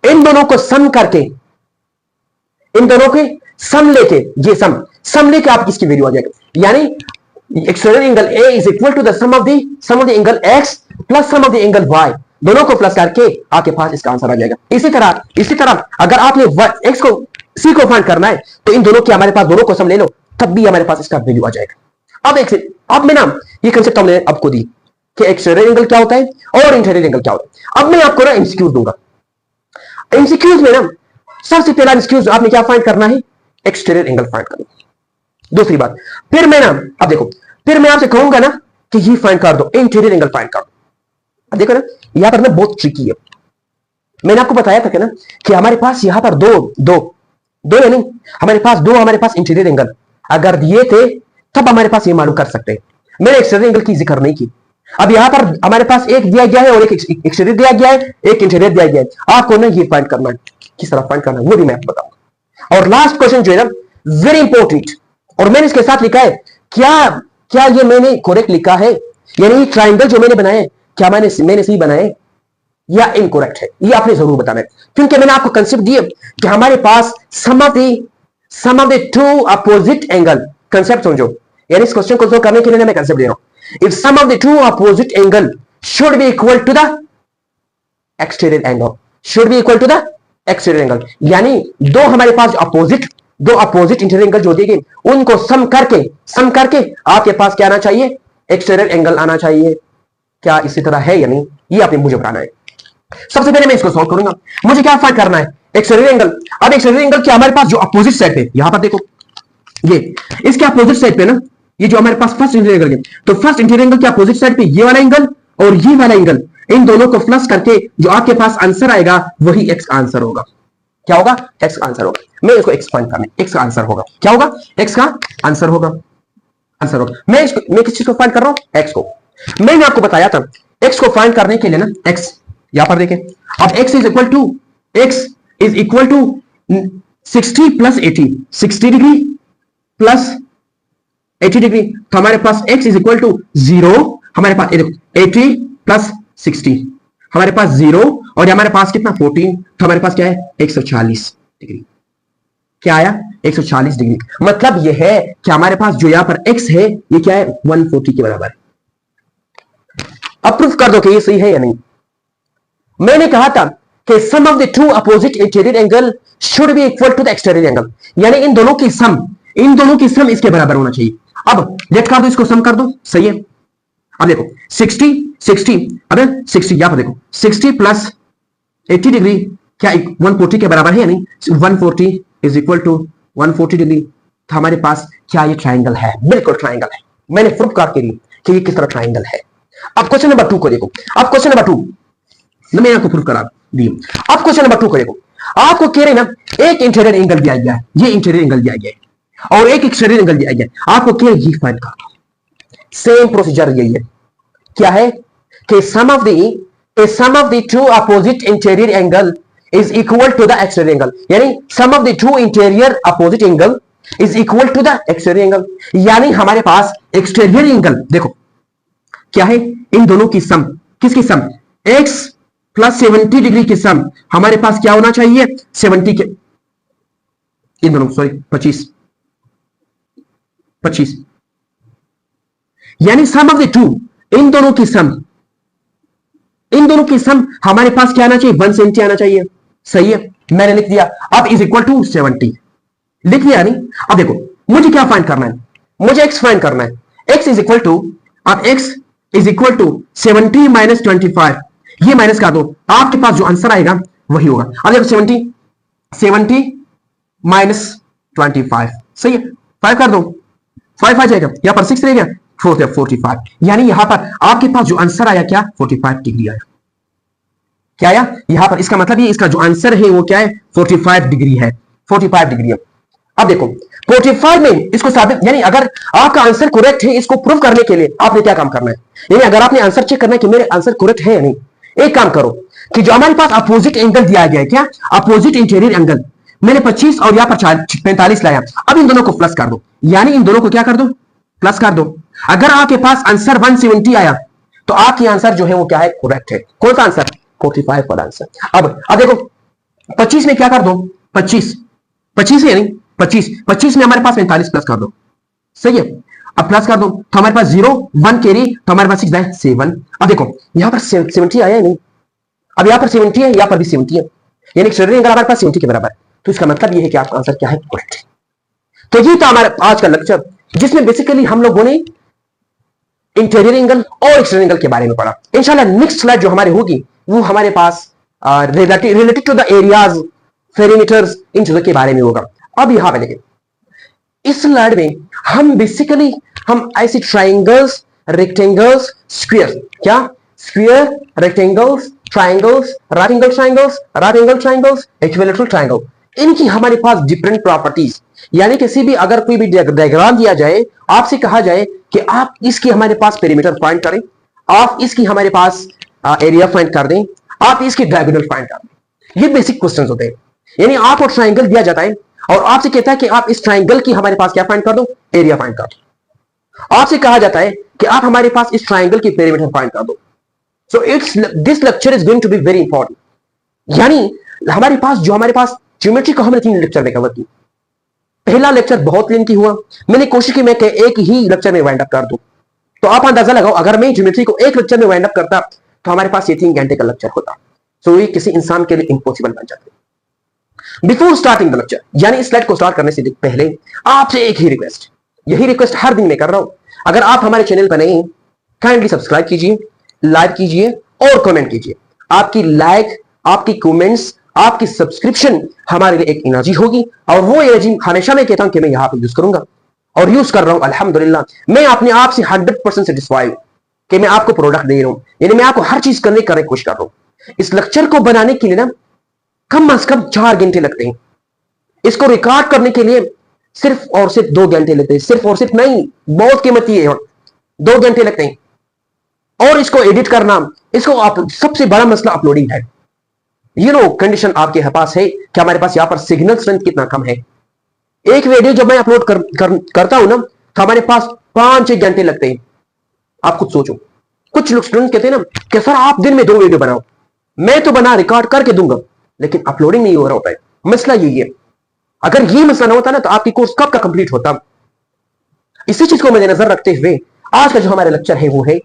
इन दोनों को सम करके, इन दोनों के सम लेके, ये सम लेके आप इसकी वैल्यू आ जाएगी। यानी exterior angle A is equal to the sum of the angle x plus sum of the angle y, दोनों को प्लस करके आपके पास इसका आंसर आ जाएगा। इसी तरह अगर आपने एक्स को सी को फाइंड करना है, तो इन दोनों के हमारे पास दोनों को सम ले लो, तब भी हमारे पास इसका वैल्यू आ जाएगा। अब मैं ना ये कंसेप्ट हमने आपको दी कि एक्सटीरियर एंगल क्या होता है और इंटीरियर एंगल क्या होता है। अब मैं आपको ना एमसीक्यूज दूंगा। एमसीक्यूज में ना सबसे पहला एमसीक्यूज आपने क्या फाइंड करना है? एक्सटीरियर एंगल फाइंड करना। दूसरी बात, फिर मैं ना, अब देखो, फिर मैं आपसे कहूंगा ना कि ये फाइंड कर दो, इंटीरियर एंगल फाइंड कर दो। अब देखो ना यहां पर ना बहुत ट्रिकी है। मैंने आपको बताया था कि हमारे पास यहां पर दो यानी हमारे पास इंटीरियर एंगल अगर दिए थे तब हमारे पास ये मालूम कर सकते हैं। मैंने एक्सटीरियर एंगल की जिक्र नहीं की। अब यहां पर हमारे पास एक दिया गया है और एक एक्सटीरियर दिया गया है, एक इंटीरियर दिया गया है। आपको ना ये फाइंड करना है, किस तरह फाइंड करना है वो भी मैं आपको बताऊंगा। और लास्ट क्वेश्चन जो है ना वेरी इंपॉर्टेंट, और मैंने इसके साथ लिखा है, क्या ये मैंने करेक्ट लिखा है? यानी ट्राइंगल जो मैंने बनाए क्या मैंने सही बनाए या इनकरेक्ट है, ये आपने जरूर बताना है। क्योंकि मैंने आपको कंसेप्ट दिया कि हमारे पास sum of the two opposite angle, concept समझो। यानी इस क्वेश्चन को सोल्व करने के लिए मैं कंसेप्ट दे रहा हूं। If sum of the two opposite angle should be equal to the exterior angle, should be equal to the exterior angle, यानी दो हमारे पास दो अपोजिट इंटीरियर एंगल जो दिए गए उनको सम करके आपके पास क्या आना चाहिए? एक्सटीरियर एंगल आना चाहिए। क्या इसी तरह है या नहीं, ये आपने मुझे बताना है। सबसे पहले मैं इसको सॉल्व करूंगा। मुझे क्या फाइंड करना है? Exterior angle. अब एक्सटीरियर एंगल क्या हमारे पास जो अपोजिट साइड पे, यहां पर देखो ये इसके अपोजिट साइड पे ना, ये जो हमारे पास फर्स्ट इंटीरियर एंगल है, तो फर्स्ट इंटीरियर एंगल के अपोजिट साइड पे ये वाला एंगल और ये वाला एंगल, इन दोनों को प्लस करके जो आपके पास आंसर आएगा वही एक्स आंसर होगा। क्या होगा? एक्स का आंसर होगा। मैं इसको एक्स फाइंड करने, एक्स का आंसर होगा, क्या होगा? एक्स का आंसर होगा, आंसर होगा। मैं किस चीज को फाइंड कर रहा हूं? एक्स को। मैंने आपको बताया था एक्स को फाइंड करने के लिए ना, एक्स यहां पर देखें, अब x is equal to, x is equal to 60 plus 80, 60 degree plus 80 degree, तो हमारे पास x इज इक्वल टू 0, हमारे पास 80 प्लस 60, हमारे पास 0, और हमारे पास कितना 14, तो हमारे पास क्या है 140 डिग्री। क्या आया? 140 डिग्री। मतलब यह है कि हमारे पास जो यहां पर x है ये क्या है? 140 के बराबर है। अब प्रूफ कर दो कि ये सही है या नहीं। मैंने कहा था कि sum of the two opposite interior angle should be equal to the exterior angle, यानी इन दोनों की सम इसके बराबर होना चाहिए। अब लेट कर दो, इसको सम कर दो, सही है। अब देखो 60 60, अब 60 यहां पर देखो 60 प्लस 80 डिग्री क्या 140 के बराबर है या नहीं? 140 इज इक्वल टू 140 डिग्री, तो हमारे पास क्या ये ट्राइंगल है? बिल्कुल ट्राइंगल है। मैंने प्रूफ करके दी कि ये किस तरह ट्राइंगल है। अब क्वेश्चन नंबर 2 को देखो। अब क्वेश्चन नंबर 2 मैंने आपको प्रूफ करा दी। अब क्वेश्चन नंबर 2 को देखो। आपको कह रहे ना एक इंटीरियर एंगल दिया गया है, ये इंटीरियर एंगल दिया गया है, और एक एक्सटीरियर एंगल दिया गया है। आपको कह रहे ये फाइंड करना। सेम प्रोसीजर यही है। क्या है कि sum of the two opposite interior angle is equal to the exterior angle, यानी sum of the two interior opposite angle is equal to the exterior angle, यानी हमारे पास एक्सटीरियर एंगल देखो क्या है, इन दोनों की सम, किसकी सम? x प्लस 70 डिग्री की सम हमारे पास क्या होना चाहिए? 70 के, इन दोनों, सॉरी 25, यानी सम ऑफ द टू, इन दोनों की सम हमारे पास क्या आना चाहिए? 170 आना चाहिए। सही है, मैंने लिख दिया। अब इज इक्वल टू 70 लिख दिया नहीं? अब देखो मुझे क्या फाइंड करना है? मुझे x फाइंड करना है। x इज इक्वल टू, अब x is equal to 70 minus 25, ये माइनस कर दो, आपके पास जो आंसर आएगा वही होगा। अब देखो 70 माइनस 25, सही है, 5 कर दो, 5 आ जाएगा, यहां पर 6 रहेगा, 45, यानी यहां पर आपके पास जो आंसर आया क्या? 45 डिग्री आया। क्या आया यहां पर? इसका मतलब ये इसका जो आंसर है वो क्या है? 45 डिग्री है, 45 डिग्री है। अब देखो 45 में इसको साबित, यानी अगर आपका आंसर करेक्ट है, इसको प्रूव करने के लिए आपने क्या काम करना है? यानी अगर आपने आंसर चेक करना है कि मेरे आंसर करेक्ट है या नहीं, एक काम करो कि जो हमारे पास अपोजिट एंगल दिया गया है, क्या अपोजिट इंटीरियर एंगल, मैंने 25 और यहां पर 45 लाया। अब इन दोनों को प्लस कर दो, यानी इन दोनों को क्या कर दो? प्लस कर दो। अगर आपके पास आंसर 170 आया तो आपकी आंसर जो है वो क्या है? करेक्ट है। कौन सा आंसर? 45 वाला आंसर। अब देखो 25 में क्या कर दो? 25 है नहीं, 25 में हमारे पास 45 प्लस कर दो, सही है। अब प्लस कर दो तो हमारे पास 0 1 कैरी, तो हमारे पास 7। अब देखो यहां पर 70 आया है नहीं, अब यहां पर 70 है, यहां पर भी 70 है, यानी एक्सटीरियर एंगल हमारे पास 70 के बराबर है। तो इसका मतलब ये है कि आपका आंसर क्या है? करेक्ट है। तो ये था हमारा आज का लेक्चर, जिसमें बेसिकली हम लोगों ने इंटीरियर एंगल और एक्सटीरियर एंगल के बारे में पढ़ा। इंशाल्लाह नेक्स्ट स्लाइड जो हमारे होगी वो हमारे पास related to the areas, perimeters, इन चीजों के बारे में होगा। अब यहां पे देखिए, इस स्लाइड में हम बेसिकली हम ऐसे ट्राइंगल्स, रेक्टेंगल्स, स्क्वायर, क्या square, rectangles, triangles, right angle triangles, equilateral triangle, इनकी हमारे पास डिफरेंट प्रॉपर्टीज, यानी किसी भी अगर कोई भी डायग्राम दिया जाए, आपसे कहा जाए कि आप इसकी हमारे पास पेरीमीटर फाइंड करें, आप इसकी हमारे पास एरिया फाइंड कर दें, आप इसकी डायगोनल फाइंड कर दें, ये बेसिक क्वेश्चंस होते हैं। यानी आपको ट्राइंगल दिया जाता है और आपसे कहता है कि आप इस ट्राइंगल की हमारे पास क्या फाइंड कर दो? एरिया फाइंड कर दो। आपसे कहा जाता है कि आप हमारे पास इस ट्राइंगल की पेरीमीटर फाइंड कर दो। So this lecture is going to be very important. यानी हमारे पास ज्योमेट्री को हमने 3 लेक्चर में कवर की। पहला लेक्चर बहुत लेंथी हुआ, मैंने कोशिश की मैं एक ही लेक्चर में वाइंड अप कर दूं। तो आप अंदाजा लगाओ, अगर मैं ज्योमेट्री को एक लेक्चर में वाइंड अप करता तो हमारे पास ये 3 घंटे का लेक्चर होता। सो ये किसी इंसान के लिए इम्पॉसिबल बन जाता। बिफोर स्टार्टिंग द लेक्चर, यानी इस स्लाइड को स्टार्ट करने से पहले आपसे एक ही रिक्वेस्ट, यही रिक्वेस्ट हर दिन मैं कर रहा हूं, अगर आप हमारे चैनल पर नहीं, काइंडली सब्सक्राइब कीजिए, लाइक कीजिए और कमेंट कीजिए। आपकी लाइक, आपकी कमेंट्स, आपकी सब्सक्रिप्शन हमारे लिए एक एनर्जी होगी, और वो एनर्जी हमेशा मैं कहता हूं कि मैं यहां पर यूज करूंगा और यूज कर रहा हूं। अल्हम्दुलिल्लाह, मैं अपने आप से 100% सेटिस्फाइड कि मैं आपको प्रोडक्ट दे रहा हूं, यानी मैं आपको हर चीज करने की कोशिश कर रहा हूं। इस लेक्चर को बनाने के लिए ना कम से कम 4 घंटे लगते हैं। इसको रिकॉर्ड करने के लिए सिर्फ और सिर्फ 2 घंटे लगते हैं। सिर्फ और सिर्फ नहीं, बहुत कीमती है, 2 घंटे लगते हैं। और इसको एडिट करना, इसको सबसे बड़ा मसला अपलोडिंग है। कंडीशन आपके पास है कि हमारे पास यहां पर सिग्नल स्ट्रेंथ कितना कम है। एक वीडियो जब मैं अपलोड करता हूं ना, तो हमारे पास 5-6 घंटे लगते हैं। आप खुद सोचो, कुछ लोग स्टूडेंट कहते हैं ना कि सर आप दिन में 2 वीडियो बनाओ। मैं तो बना रिकॉर्ड करके दूंगा, लेकिन अपलोडिंग नहीं हो रहा होता है। मसला यही है। अगर ये मसला ना होता ना, तो आपकी कोर्स कब का कंप्लीट होता। इसी चीज को मद्देनजर रखते हुए आज का जो हमारा लेक्चर है वो है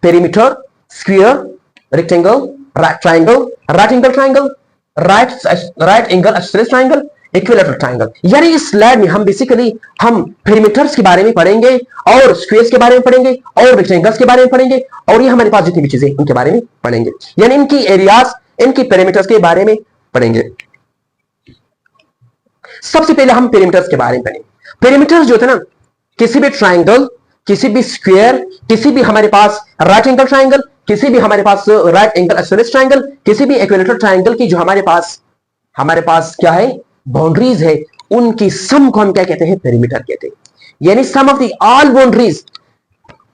perimeter, square, rectangle, triangle, right angle triangle, right angle isosceles triangle, equilateral triangle. यानी इस स्लाइड में हम बेसिकली पेरीमीटर्स के बारे में पढ़ेंगे, और स्क्वायर्स के बारे में पढ़ेंगे, और रेक्टेंगल्स के बारे में पढ़ेंगे, और ये हमारे पास जितनी भी चीजें उनके बारे में पढ़ेंगे। यानी इनकी एरियाज, इनकी पेरीमीटर्स के बारे में पढ़ेंगे। सबसे पहले हम पेरीमीटर्स के बारे में पढ़ेंगे। पेरीमीटर्स जो थे ना, किसी भी ट्राइंगल, किसी भी स्क्वायर, किसी भी हमारे पास राइट एंगल ट्राइंगल, किसी भी हमारे पास राइट एंगल आइसोसेलेस ट्राइंगल, किसी भी इक्विलैटरल ट्राइंगल की जो हमारे पास क्या है, बाउंड्रीज है, उनकी सम को हम क्या कहते हैं, पेरीमीटर कहते हैं। यानी sum of the all boundaries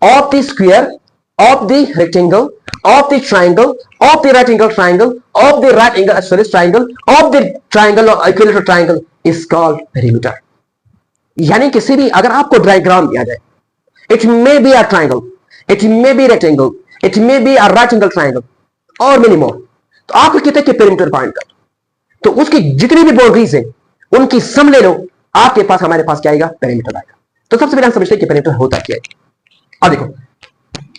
of the square, of the rectangle, of the triangle, of the right angle triangle, of the right angle isosceles triangle, of the triangle और equilateral triangle is called perimeter. यानी किसी भी अगर आपको डायग्राम दिया जाए, it may be a triangle, it may be rectangle, it may be a right angle triangle और मेनी मोर, तो आप कहते हैं कि पेरीमीटर पॉइंट कर, तो उसकी जितनी भी बाउंड्रीज है उनकी सम ले लो, आपके पास हमारे पास क्या आएगा, पेरीमीटर आएगा। तो सबसे पहले हम समझते हैं कि पेरीमीटर होता क्या है। अब देखो,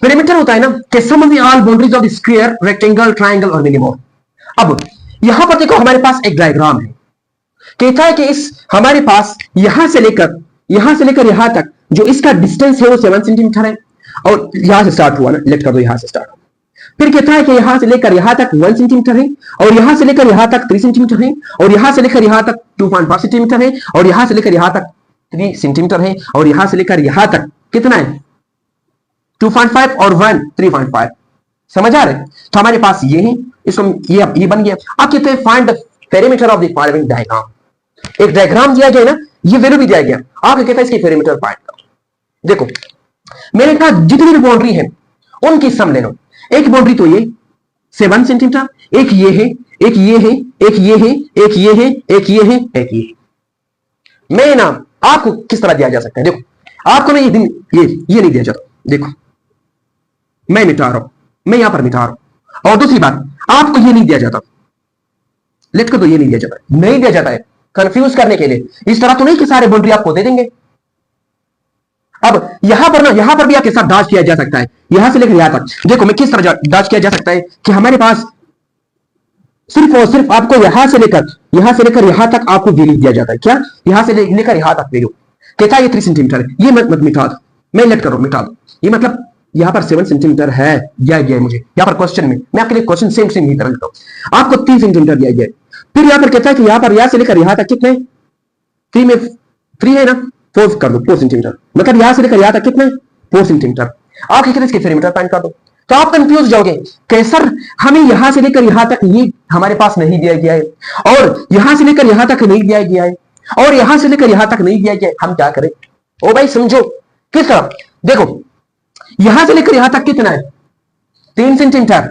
पेरीमीटर होता है ना कि sum of the all boundaries of the square, rectangle, triangle और मेनी मोर। अब यहां पर देखो, हमारे पास एक डायग्राम है, कहता है कि इस हमारे पास यहां से लेकर यहां तक जो इसका डिस्टेंस है वो 7 सेंटीमीटर है, और यहां से स्टार्ट हुआ ना, लेट कर दो, यहां से स्टार्ट। फिर कहता है कि यहां से लेकर यहां तक 1 सेंटीमीटर है, और यहां से लेकर यहां तक 3 सेंटीमीटर है, और यहां से लेकर यहां तक 2.5 सेंटीमीटर है, और यहां से लेकर यहां तक 3 सेंटीमीटर है, और यहां से लेकर यहां तक कितना है, 2.5 और 1 3.5। समझ आ रहे? तो हमारे पास ये है, इसको ये बन गया। अब कहते हैं find the perimeter of the following diagram. एक डायग्राम दिया गया ना, ये वैल्यू भी दिया गया, आपको कहता है इसकी पेरीमीटर फाइंड करो। देखो, मैंने कहा जितनी भी बाउंड्री है उनकी सम ले लो। एक बाउंड्री तो ये 7 सेंटीमीटर, एक ये है, एक ये है, एक ये है, एक ये है, एक ये है, एक ये है। मैं ना आपको किस तरह दिया जा सकता है, देखो आपको ना ये नहीं दिया जाता। देखो मैं मिटा रहा हूं, मैं यहां पर मिटा रहा हूं। और दूसरी बात, आपको ये नहीं दिया जाता, लेट कर दो, ये नहीं दिया जाता, नहीं दिया जाता है कंफ्यूज करने के लिए। इस तरह तो नहीं कि सारे बाउंड्री आपको दे देंगे। अब यहां पर भी आपके साथ दाज किया जा सकता है, यहां से लेकर यहां तक। देखो मैं किस तरह दाज किया जा सकता है कि हमारे पास सिर्फ और सिर्फ आपको यहां से लेकर यहां तक आपको वैल्यू दिया जाता है। क्या? यहां से लेकर यहां तक वैल्यू कहता है ये 3 सेंटीमीटर है, ये मत मिटा दो, मैं लेट करो, मिटा दो। ये मतलब यहां पर 7 सेंटीमीटर है, दिया गया है मुझे यहां पर क्वेश्चन में, मैं आपके लिए क्वेश्चन सेम ही तरह लिखता हूं। आपको 3 सेंटीमीटर दिया गया है। फिर यहां पर कहता है कि यहां से लेकर यहां तक कितने, 3 में 3 है ना, 4 कर दो, 4 सेंटीमीटर, मतलब यहां से लेकर यहां तक कितने, 4 सेंटीमीटर। आप कहते हैं इसके पेरीमीटर फाइंड कर दो, तो आप कंफ्यूज जाओगे कि सर हमें यहां से लेकर यहां तक ये हमारे पास नहीं दिया गया है, और यहां से लेकर यहां तक नहीं दिया गया है, और यहां से लेकर यहां तक नहीं दिया गया है, हम क्या करें? ओ भाई समझो किस तरह। देखो यहां से लेकर यहां तक कितना है, 3 सेंटीमीटर,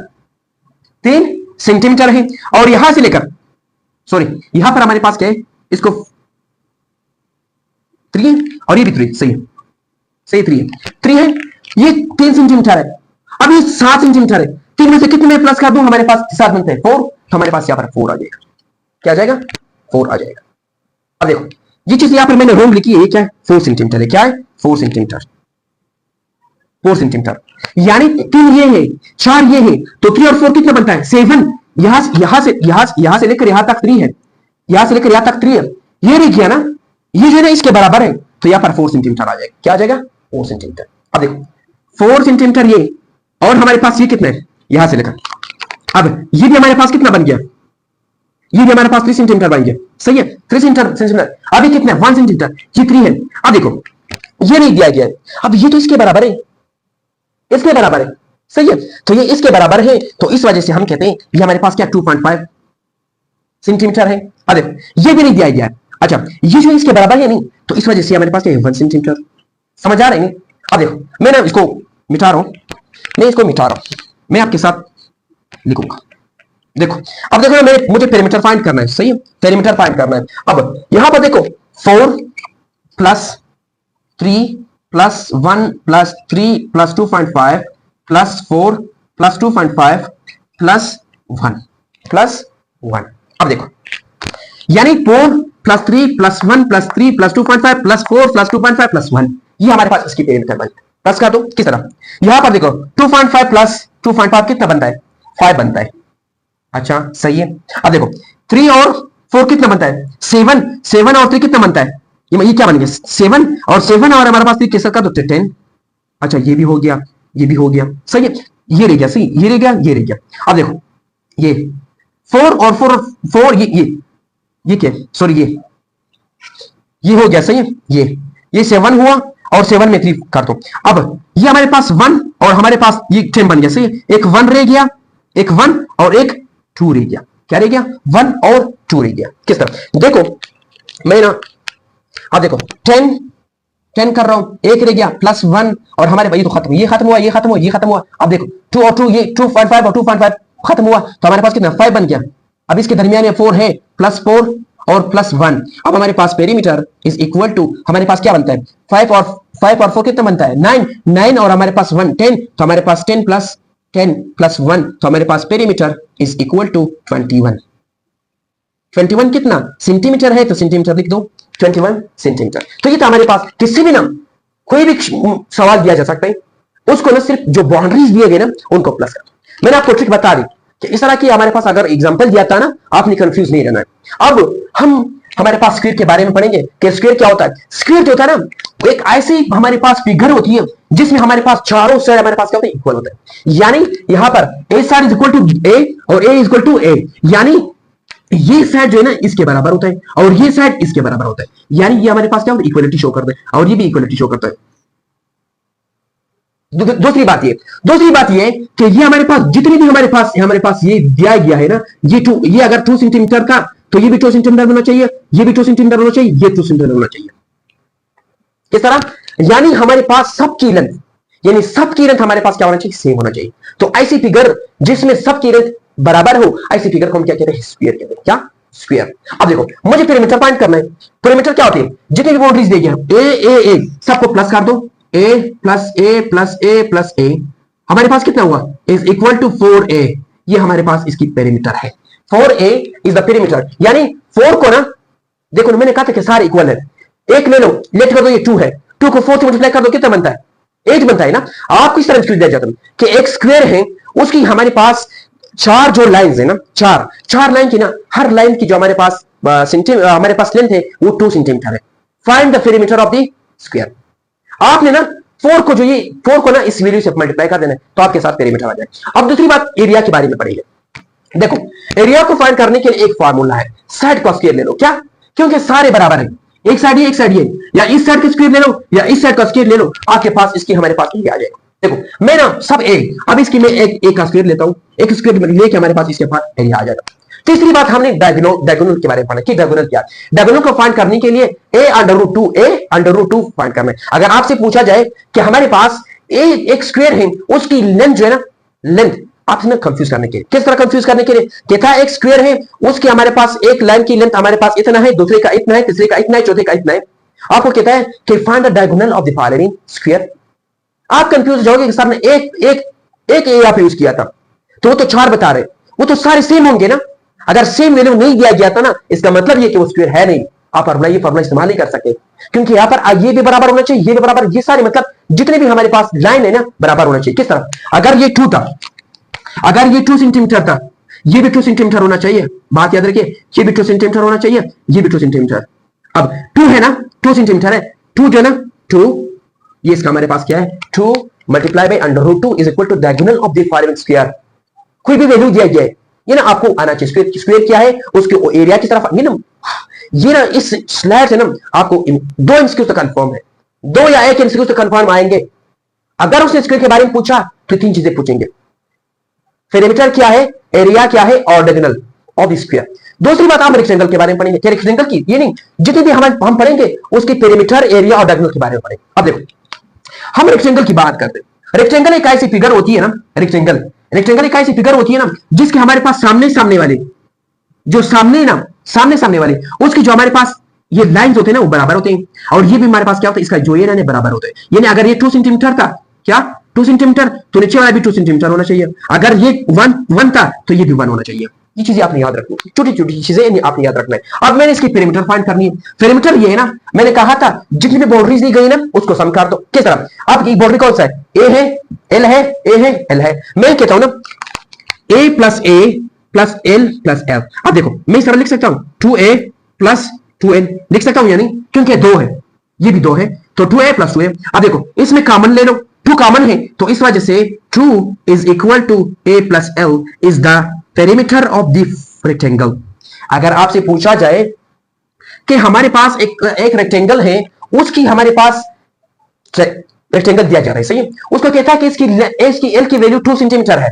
3 सेंटीमीटर है, और यहां से लेकर यहां पर हमारे पास क्या है, इसको 3 है, और ये भी 3 सही है, सही 3 है, ये 3 सेंटीमीटर है। अब ये 7 सेंटीमीटर है, 3 में से कितने प्लस कर दूं, हमारे पास 7 बनते हैं 4, तो हमारे पास यहां पर 4 आ जाएगा। क्या आ जाएगा? 4 आ जाएगा। अब देखो ये चीज यहां पर मैंने रोम लिखी है, ये क्या है, 4 सेंटीमीटर है। क्या है? 4 सेंटीमीटर, 4 सेंटीमीटर। यानी 3 ये है, 4 ये है, तो 3 और 4 कितना बनता है, 7। यहां से लेकर यहां तक 3 है, यहां से लेकर यहां तक 3 है, ये नहीं किया ना, ये जो है ना इसके बराबर है, तो यहां पर 4 सेंटीमीटर आ जाएगा। क्या आ जाएगा? 4 सेंटीमीटर। अब देखो 4 सेंटीमीटर ये, और हमारे पास ये कितने है, यहां से लेकर, अब ये भी हमारे पास कितना बन गया, ये भी हमारे पास 3 सेंटीमीटर बन गया, सही है, 3 सेंटीमीटर। अभी कितना है, 1 सेंटीमीटर, ये 3 है। अब देखो ये नहीं दिया गया है, अब ये तो इसके बराबर है, इसके बराबर है, सही है, तो ये इसके बराबर है, तो इस वजह से हम कहते हैं ये हमारे पास क्या, 2.5 सेंटीमीटर है। अब देखो ये भी नहीं दिया गया है, अच्छा ये जो इसके बराबर है नहीं, तो इस वजह से हमारे पास क्या है 1 सेंटीमीटर। समझ आ रहा है नहीं? अब देखो मैं ना इसको मिटा रहा हूं, मैं इसको मिटा रहा हूं, मैं आपके साथ लिखूंगा। देखो अब देखो ना, मुझे पेरीमीटर फाइंड करना है, सही है, पेरीमीटर फाइंड करना है। अब यहां पर देखो 4 plus 3 plus 1 plus 3 plus 2.5 plus 4 plus 2.5 plus 1 plus 1। अब देखो यानी 4 plus 3 plus 1 plus 3 plus 2.5 plus 4 plus 2.5 plus 1, ये हमारे पास इसकी पेरीमीटर बनती है। प्लस कर दो किस तरह, यहां पर देखो 2.5 प्लस 2.5 कितना बनता है 5 बनता है। अच्छा सही है। अब देखो 3 और 4 कितना बनता है 7, 7 और 3 कितना बनता है, ये क्या बन गया 7 और 7 और हमारे पास 3 किसका तो 10। अच्छा ये भी हो गया, ये भी हो गया, सही है, ये रह गया, सही ये रह गया, ये रह गया। अब देखो ये 4 और 4 ये क्या सॉरी ये हो गया, सही है, ये 7 हुआ और 7 में 3 कर दो। अब ये हमारे पास 1 और हमारे पास ये 10 बन गया, सही है, एक 1 रह गया, एक 1 और एक 2 रह गया। क्या रह गया 1 और 2 रह गया। किस तरह देखो मैं ना, अब देखो 10 कर रहा हूं, एक रह गया प्लस 1 और हमारे भाई तो खत्म, ये खत्म हुआ, ये खत्म हुआ, ये खत्म हुआ। अब देखो 2 और 2 ये 2.5 और 2.5 खत्म हुआ, तो हमारे पास कितना 5 बन गया। अब इसके दरमियान में 4 है, प्लस 4 और प्लस 1। अब हमारे पास पेरीमीटर इज इक्वल टू हमारे पास क्या बनता है 5 और 4 कितना बनता है 9 और हमारे पास 1 10, तो हमारे पास 10 प्लस 1, तो हमारे पास पेरीमीटर इज इक्वल टू 21। 21 कितना सेंटीमीटर है, तो सेंटीमीटर लिख दो 21 सेंटीमीटर। तो ये तो हमारे पास किसी भी ना कोई भी सवाल दिया जा सकता है, उसको ना सिर्फ जो बाउंड्रीज दिए गए ना उनको प्लस कर दो। मैंने आपको ट्रिक बता दी कि इस तरह की हमारे पास अगर एग्जांपल दिया था ना, आपने कंफ्यूज नहीं रहना है। अब हमारे पास स्क्वायर के बारे में पढ़ेंगे कि स्क्वायर क्या होता है। स्क्वायर जो होता है ना, एक ऐसी हमारे पास फिगर होती है जिसमें हमारे पास चारों साइड हमारे पास क्या होता है इक्वल होता है। यानी यहां पर ए साइड इज इक्वल टू ए और ए इज इक्वल टू ए, यानी ये साइड जो है ना इसके बराबर होता है और ये साइड इसके बराबर होता है, यानी ये हमारे पास क्या होता है इक्वलिटी शो करता है और ये भी इक्वलिटी शो करता है। दूसरी बात ये कि ये हमारे पास जितनी भी हमारे पास ये दिया गया है ना, ये अगर 2 सेंटीमीटर का तो ये भी 2 सेंटीमीटर होना चाहिए, ये भी 2 सेंटीमीटर होना चाहिए, ये 2 सेंटीमीटर होना चाहिए। किस तरह, यानी हमारे पास सबकी लेंथ हमारे पास क्या होना चाहिए सेम होना चाहिए। तो ऐसी फिगर जिसमें सबकी लेंथ बराबर हो, ऐसी फिगर को हम क्या कहते हैं स्क्वायर कहते हैं। क्या स्क्वायर। अब देखो मुझे पेरीमीटर फाइंड करना है। पेरीमीटर क्या होती है, जितनी भी बाउंड्रीज दी गई ए सबको प्लस कर दो, a plus A plus A plus A, हमारे पास कितना हुआ इज इक्वल टू 4a। ये हमारे पास इसकी पेरीमीटर है, 4a इज द पेरीमीटर। यानी 4 को ना देखो ना, मैंने कहा था कि सारे इक्वल है, एक ले लो, लेट कर दो, ये 2 है, 2 को 4 से मल्टीप्लाई कर दो कितना बनता है 8 बनता है ना। आपको इस तरह दिया जाता है कि एक स्क्वायर है, उसकी हमारे पास 4 जो लाइंस है ना, 4 लाइन की ना, हर लाइन की जो हमारे पास लेंथ है वो 2 सेंटीमीटर है। Find the perimeter of the square. आपने ना 4 को ना इस वैल्यू से मल्टीप्लाई कर देना, तो आपके साथ पेरीमीटर आ जाए। अब दूसरी बात एरिया के बारे में पढ़ेंगे। देखो एरिया को फाइंड करने के लिए एक फार्मूला है, साइड का स्क्वायर ले लो। क्या, क्योंकि सारे बराबर हैं, एक साइड ये एक साइड ये, या इस साइड का स्क्वायर ले लो या इस साइड का स्क्वायर ले लो, आपके पास इसकी हमारे पास एरिया आ जाएगा। देखो मैं ना सब ए, अब इसकी मैं एक का स्क्वायर लेता हूं, एक स्क्वायर लेके हमारे पास इसके पास एरिया आ जाएगा। तीसरी बात हमने डायगोनल के बारे में पढ़ा कि डायगोनल क्या है। डायगोनल को फाइंड करने के लिए a√2 फाइंड करना है। अगर आपसे पूछा जाए कि हमारे पास एक स्क्वायर है, उसकी लेंथ जो है ना, लेंथ आपसे ना कंफ्यूज करने के लिए, किस तरह कंफ्यूज करने के लिए, कहता है एक स्क्वायर है, उसकी हमारे पास एक लाइन की लेंथ हमारे पास इतना है, दूसरे का इतना है, तीसरे का इतना है, चौथे का इतना है। आपको कहता है कि find the diagonal of the following square. आप कंफ्यूज हो जाओगे कि सर ने एक एरिया पे यूज किया था, तो वो तो 4 बता रहे, वो तो सारे सेम होंगे ना। अगर सेम वैल्यू नहीं दिया गया था ना, इसका मतलब ये कि वो स्क्वायर है नहीं। आप ये फॉर्मूला इस्तेमाल नहीं कर सकते, क्योंकि यहां पर ये भी बराबर होना चाहिए, ये भी बराबर, ये सारे मतलब जितने भी हमारे पास लाइन है ना बराबर होना चाहिए। किस तरह, अगर ये 2 था, अगर ये 2 सेंटीमीटर था, ये भी 2 सेंटीमीटर होना चाहिए। बात याद रखिए, ये भी 2 सेंटीमीटर होना चाहिए, ये भी 2 सेंटीमीटर। अब 2 है ना, 2 सेंटीमीटर है, 2 जो है ना 2, ये इसका हमारे पास क्या है 2 multiply by √2 is equal to diagonal of the following square. कोई भी वैल्यू दिया गया है, ये ना आपको आना चाहिए। स्क्वायर क्या है, उसके एरिया की तरफ ये ना इस स्लाइड से ना आपको 2 एमसीक्यू तो कंफर्म है, 2 या 1 एमसीक्यू तो कंफर्म आएंगे। अगर उसने स्क्वायर के बारे में पूछा तो 3 चीजें पूछेंगे, पेरीमीटर क्या है, एरिया क्या है और डायगोनल ऑफ द स्क्वायर। दूसरी बात हम रेक्टेंगल के बारे में पढ़ेंगे। क्या रेक्टेंगल की, ये नहीं, जितने भी हम पढ़ेंगे उसकी पेरीमीटर, एरिया और डायगोनल के बारे में पढ़ेंगे। अब देखो हम रेक्टेंगल की बात करते हैं। रेक्टेंगल एक ऐसी फिगर होती है ना, रेक्टेंगल एक ऐसी फिगर होती है ना जिसके हमारे पास सामने वाले, जो सामने वाले उसकी जो हमारे पास ये लाइंस होते हैं ना वो बराबर होते हैं, और ये भी हमारे पास क्या होता है, इसका जो एरिया बराबर होता है। यानी अगर ये 2 सेंटीमीटर था, क्या 2 सेंटीमीटर, तो नीचे वाला भी 2 सेंटीमीटर होना चाहिए। अगर ये 1 था तो ये भी 1 होना चाहिए। ये चीजें आपने याद रखनी, छोटी छोटी चीजें आपने याद रखना है। अब मैंने इसकी पेरीमीटर फाइंड करनी है। पेरीमीटर ये है ना, मैंने कहा था जितनी भी बाउंड्रीज दी गई ना उसको सम कर दो। किस तरह, आपकी बाउंड्री कौन सा है, ए है, एल है, ए है, एल है। मैं कहता हूं ना ए प्लस एल प्लस एल। अब देखो मैं इस तरह लिख सकता हूं 2a प्लस 2l लिख सकता हूं, यानी क्योंकि 2 है, ये भी 2 है, तो 2a प्लस 2a। अब देखो इसमें कॉमन ले लो, 2 कॉमन है, तो इस वजह से 2 is equal to a plus l is the perimeter of the rectangle. अगर आपसे पूछा जाए कि हमारे पास एक रेक्टेंगल है, उसकी हमारे पास रेक्टेंगल दिया जा रहा है, सही है, उसको कहता है कि इसकी एल की वैल्यू 2 सेंटीमीटर है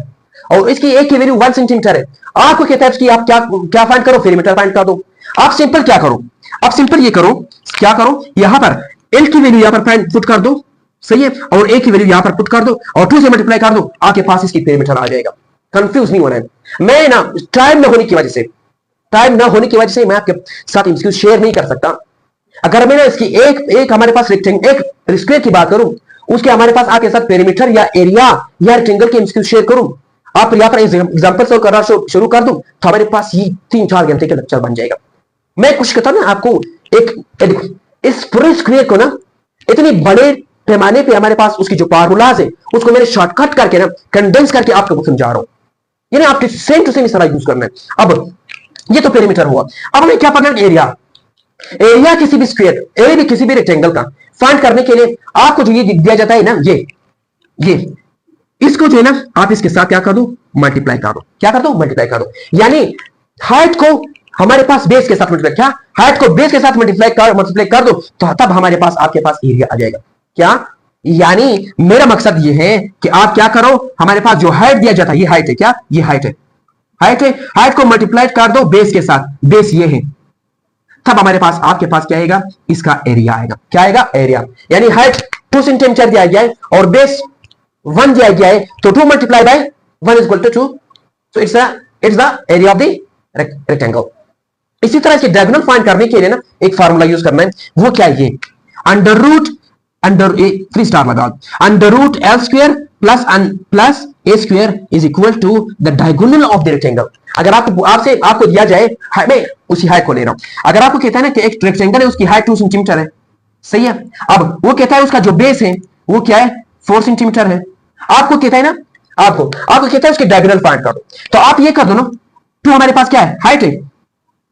और इसकी ए की वैल्यू 1 सेंटीमीटर है। आपको कहता है कि आप क्या फाइंड करो, पेरीमीटर फाइंड कर दो। आप सिंपल क्या करो, आप सिंपल ये करो, क्या करो, यहां पर एल की वैल्यू यहां पर पुट कर दो, सही है, और ए की वैल्यू यहां पर पुट कर दो और 2 से मल्टीप्लाई कर दो, आपके पास इसकी पेरीमीटर आ जाएगा। कंफ्यूज नहीं होना है। मैं ना टाइम ना होने की वजह से मैं आपके साथ एमसीक्यू शेयर नहीं कर सकता। अगर मैं ना इसकी एक हमारे पास रेक्टेंगल, एक स्क्वायर की बात करूं, उसके हमारे पास आपके साथ पेरीमीटर या एरिया या रेक्टेंगल के एमसीक्यू शेयर करूं, आप यहां पर एग्जांपल सॉल्व करना शुरू कर दूं, तो हमारे पास ये 3-4 घंटे का लेक्चर बन जाएगा। मैं कुछ कहता हूं ना आपको, देखो इस पूरे स्क्वायर को ना इतने बड़े पैमाने पे हमारे पास उसकी जो फार्मूलाज है उसको मैंने शॉर्टकट करके ना कंडेंस करके आपको समझा रहा हूं, यानी आपके सेम टू सेम इस तरह यूज करना है। अब ये तो पेरीमीटर हुआ, अब हमें क्या पढ़ना है, एरिया किसी भी स्क्वायर, एरिया किसी भी रेक्टेंगल का फाइंड करने के लिए आपको जो ये दिया जाता है ना, ये इसको जो है ना आप इसके साथ क्या कर दो, मल्टीप्लाई कर दो। क्या कर दो, मल्टीप्लाई कर दो, यानी हाइट को हमारे पास बेस के साथ मल्टीप्लाई, क्या हाइट को बेस के साथ मल्टीप्लाई कर दो, तो तब हमारे पास आपके पास एरिया आ जाएगा। क्या, यानी मेरा मकसद ये है कि आप क्या करो, हमारे पास जो हाइट दिया जाता है, ये हाइट है, क्या ये हाइट है, हाइट को मल्टीप्लाई कर दो बेस के साथ, बेस ये है, तब हमारे पास आपके पास क्या आएगा, इसका एरिया आएगा। क्या आएगा, एरिया, यानी हाइट 2 सेंटीमीटर दिया गया है और बेस 1 दिया गया है, तो 2 multiply by 1 is equal to 2, so it's the area of the rectangle. इसी तरह इसके डायगोनल फाइंड करने के लिए ना एक फार्मूला यूज करना है, वो क्या है, ये अंडर ए 3 स्टार लगाओ, under root L square plus A square is equal to the diagonal of the rectangle. अगर आपको दिया जाए, मैं उसी हाइट को ले रहा हूं, अगर आपको कहता है ना कि एक रेक्टेंगल है, उसकी हाइट 2 सेंटीमीटर है, सही है, अब वो कहता है उसका जो बेस है वो क्या है, 4 सेंटीमीटर है। आपको कहता है ना, आपको कहता है उसके डायगोनल फाइंड कर दो, तो आप ये कर दो ना, 2 हमारे पास क्या है, हाइट है,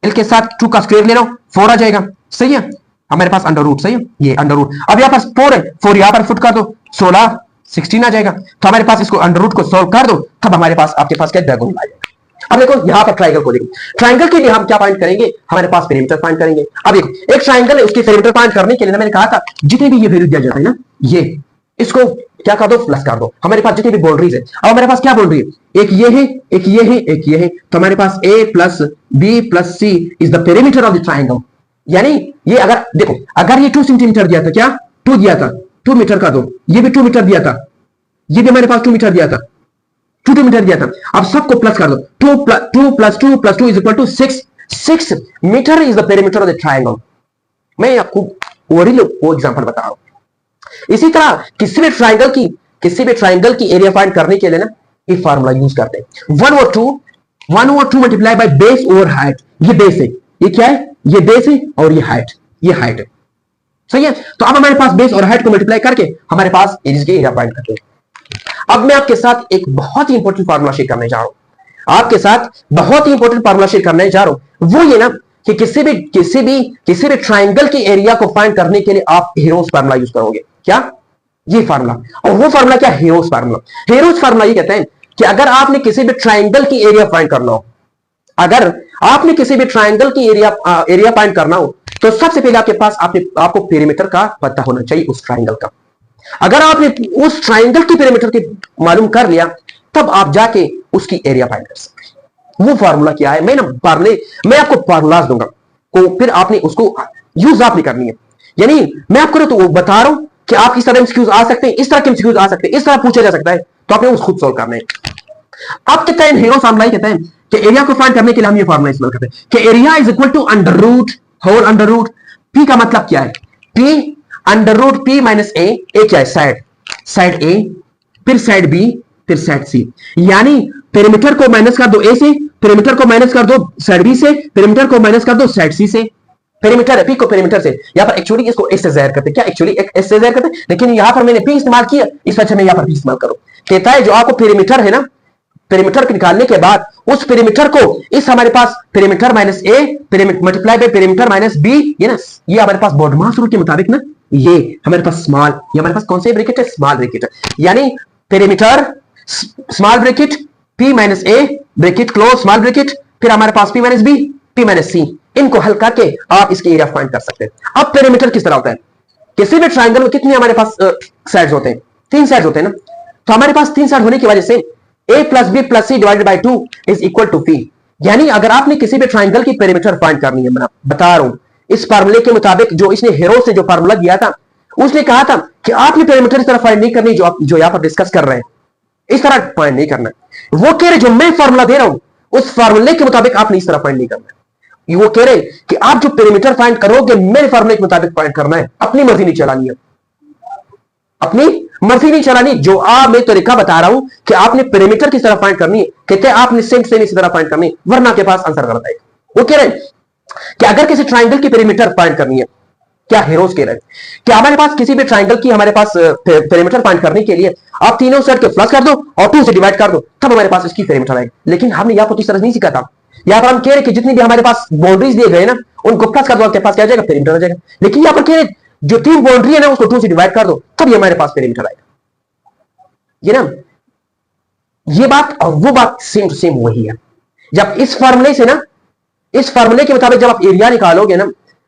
एल के साथ 2 का स्क्वायर ले लो, 4 आ जाएगा, सही है, हमारे पास अंडर रूट, सही है, ये अंडर रूट, अब यहां पर 4 है, 4 यहां पर फुट कर दो, 16 16 आ जाएगा, तो हमारे पास इसको अंडर रूट को सॉल्व कर दो, तब हमारे पास आपके पास क्या डायगोनल आ जाएगा। अब देखो यहां पर ट्रायंगल को देखो, ट्रायंगल के लिए हम क्या फाइंड करेंगे, हमारे पास पेरीमीटर फाइंड करेंगे। अब देखो एक ट्रायंगल है, उसकी पेरीमीटर फाइंड करने के लिए मैंने कहा था जितने भी ये वैल्यू दिया जाता है ना, ये इसको क्या कर दो, प्लस कर दो, हमारे पास जितनी भी बाउंड्रीज है। अब हमारे पास क्या बाउंड्री है, एक ये है, एक ये है, एक ये है, तो हमारे पास a plus b plus c is the perimeter of the triangle. यानी ये अगर देखो, अगर ये 2 सेंटीमीटर दिया था, क्या 2 दिया था, 2 मीटर का दो, ये भी 2 मीटर दिया था, ये भी हमारे पास 2 मीटर दिया था, 2 मीटर दिया था, अब सबको प्लस कर दो, 2 plus 2 is equal to 6 metre is the perimeter of the triangle. मैं आपको वो एग्जांपल बता रहा हूं। इसी तरह किसी भी ट्रायंगल की एरिया फाइंड करने के लिए ना ये फार्मूला यूज करते हैं, 1/2 multiply by base over height. ये बेस है, ये क्या है, ये बेस है और ये हाइट है, सही है। तो अब हमारे पास बेस और हाइट को मल्टीप्लाई करके हमारे पास एरिया फाइंड करते हैं। अब मैं आपके साथ एक बहुत ही इंपॉर्टेंट फार्मूला शेयर करने जा रहा हूं, वो ये ना कि किसी भी ट्रायंगल की एरिया को फाइंड करने के लिए आप हेरोस फार्मूला यूज करोगे। क्या, ये फार्मूला, और वो फार्मूला क्या, हेरोस फार्मूला ये कहते हैं कि अगर आपने किसी भी ट्रायंगल की एरिया फाइंड करना हो, अगर आपने किसी भी ट्रायंगल की एरिया फाइंड करना हो, तो सबसे पहले आपके पास आपको पेरीमीटर का पता होना चाहिए उस ट्रायंगल का। अगर आपने उस ट्रायंगल की पेरीमीटर की मालूम कर लिया, तब आप जाके उसकी एरिया फाइंड कर सकते हैं। वो फार्मूला क्या है, मैं आपको फार्मूलाज दूंगा, तो फिर आपने उसको यूज आप नहीं करनी है। यानी मैं आपको तो बता रहा हूं कि आप इस तरह एमसीक्यूज आ सकते हैं, इस तरह के एमसीक्यूज आ सकते हैं, इस तरह पूछा जा सकता है, तो आपने उसको खुद सॉल्व करना है। अब कहते हैं हीरो फार्मूला कहते हैं कि एरिया को फाइंड करने के लिए हम ये फार्मूला इस्तेमाल करते हैं कि area is equal to under root whole under root P का मतलब क्या है, P under root P minus A क्या है, साइड ए, फिर साइड बी, फिर साइड सी। यानी पेरीमीटर को माइनस कर दो ए से, पेरीमीटर को माइनस कर दो साइड बी से, पेरीमीटर को माइनस कर दो साइड सी से। पेरीमीटर है, पी को पेरीमीटर से, यहां पर एक्चुअली इसको एस से जाहिर करते हैं, क्या एक्चुअली एस से जाहिर करते हैं, लेकिन यहां पर मैंने पी इस्तेमाल किया, इस वजह से मैं यहां पर पी इस्तेमाल करूं। कहता है जो आपको पेरीमीटर है ना, पेरीमीटर को निकालने के बाद उस पेरीमीटर को इस हमारे पास perimeter minus A multiply by perimeter minus B, ये ना ये हमारे पास बॉडमास रूल के मुताबिक ना, ये हमारे पास स्मॉल, ये हमारे पास कौन से ब्रैकेट है, स्मॉल ब्रैकेट है। यानी perimeter small bracket P minus A bracket close small bracket, फिर हमारे पास P minus B, P minus C, इनको हल करके आप इसकी एरिया फाइंड कर सकते हैं। अब पेरीमीटर किस तरह होता है, किसी भी ट्राइंगल में कितने हमारे पास साइड्स होते हैं, 3 साइड्स होते हैं ना, तो हमारे पास 3 साइड होने की वजह से a plus B plus C divided by 2 is equal to P. यानी अगर आपने किसी भी ट्राइंगल की पेरीमीटर फाइंड करनी है, मैं बता रहा हूं इस फार्मूले के मुताबिक, जो इसने हीरो से जो फार्मूला दिया था, उसने कहा था कि आपने पेरीमीटर इस तरह फाइंड नहीं करनी जो यहां पर डिस्कस कर रहे हैं, इस तरह फाइंड नहीं करना। वो कह रहे जो मैं फार्मूला दे रहा हूं उस फार्मूले के मुताबिक आपने इस तरह फाइंड नहीं करना। वो कह रहे कि आप जो पेरीमीटर फाइंड करोगे मेरे फार्मूले के मुताबिक फाइंड करना है, अपनी मर्जी नहीं चलानी है, अपनी मर्जी नहीं चलानी। जो आप मैं तरीका बता रहा हूं कि आपने पेरीमीटर किस तरह फाइंड करनी है, कहते हैं आपने सेम इसी तरह फाइंड करनी है, वरना के पास आंसर गलत आएगा। वो कह रहे कि अगर किसी ट्राइंगल की पेरीमीटर फाइंड करनी है, क्या हीरोज कह रहे हैं कि हमारे पास किसी भी ट्राइंगल की हमारे पास पेरीमीटर फाइंड करने के लिए आप तीनों साइड के प्लस कर दो और 2 से डिवाइड कर दो, तब हमारे पास इसकी पेरीमीटर आएगी। लेकिन हमने यहां पर इस तरह नहीं सीखा था, यहां पर हम कह रहे कि जितनी भी हमारे पास बाउंड्रीज दिए गए ना उनको प्लस कर दो, आपके पास क्या जाएगा, पेरीमीटर आ जाएगा। लेकिन यहां पर कह रहे जो 3 बाउंड्री है ना उसको 2 से डिवाइड कर दो, तब ये हमारे पास पेरीमीटर आएगा। ये ना ये बात और वो बात सेम टू सेम वही है। जब इस फार्मूले से ना, इस फार्मूले के मुताबिक जब आप एरिया निकालोगे ना,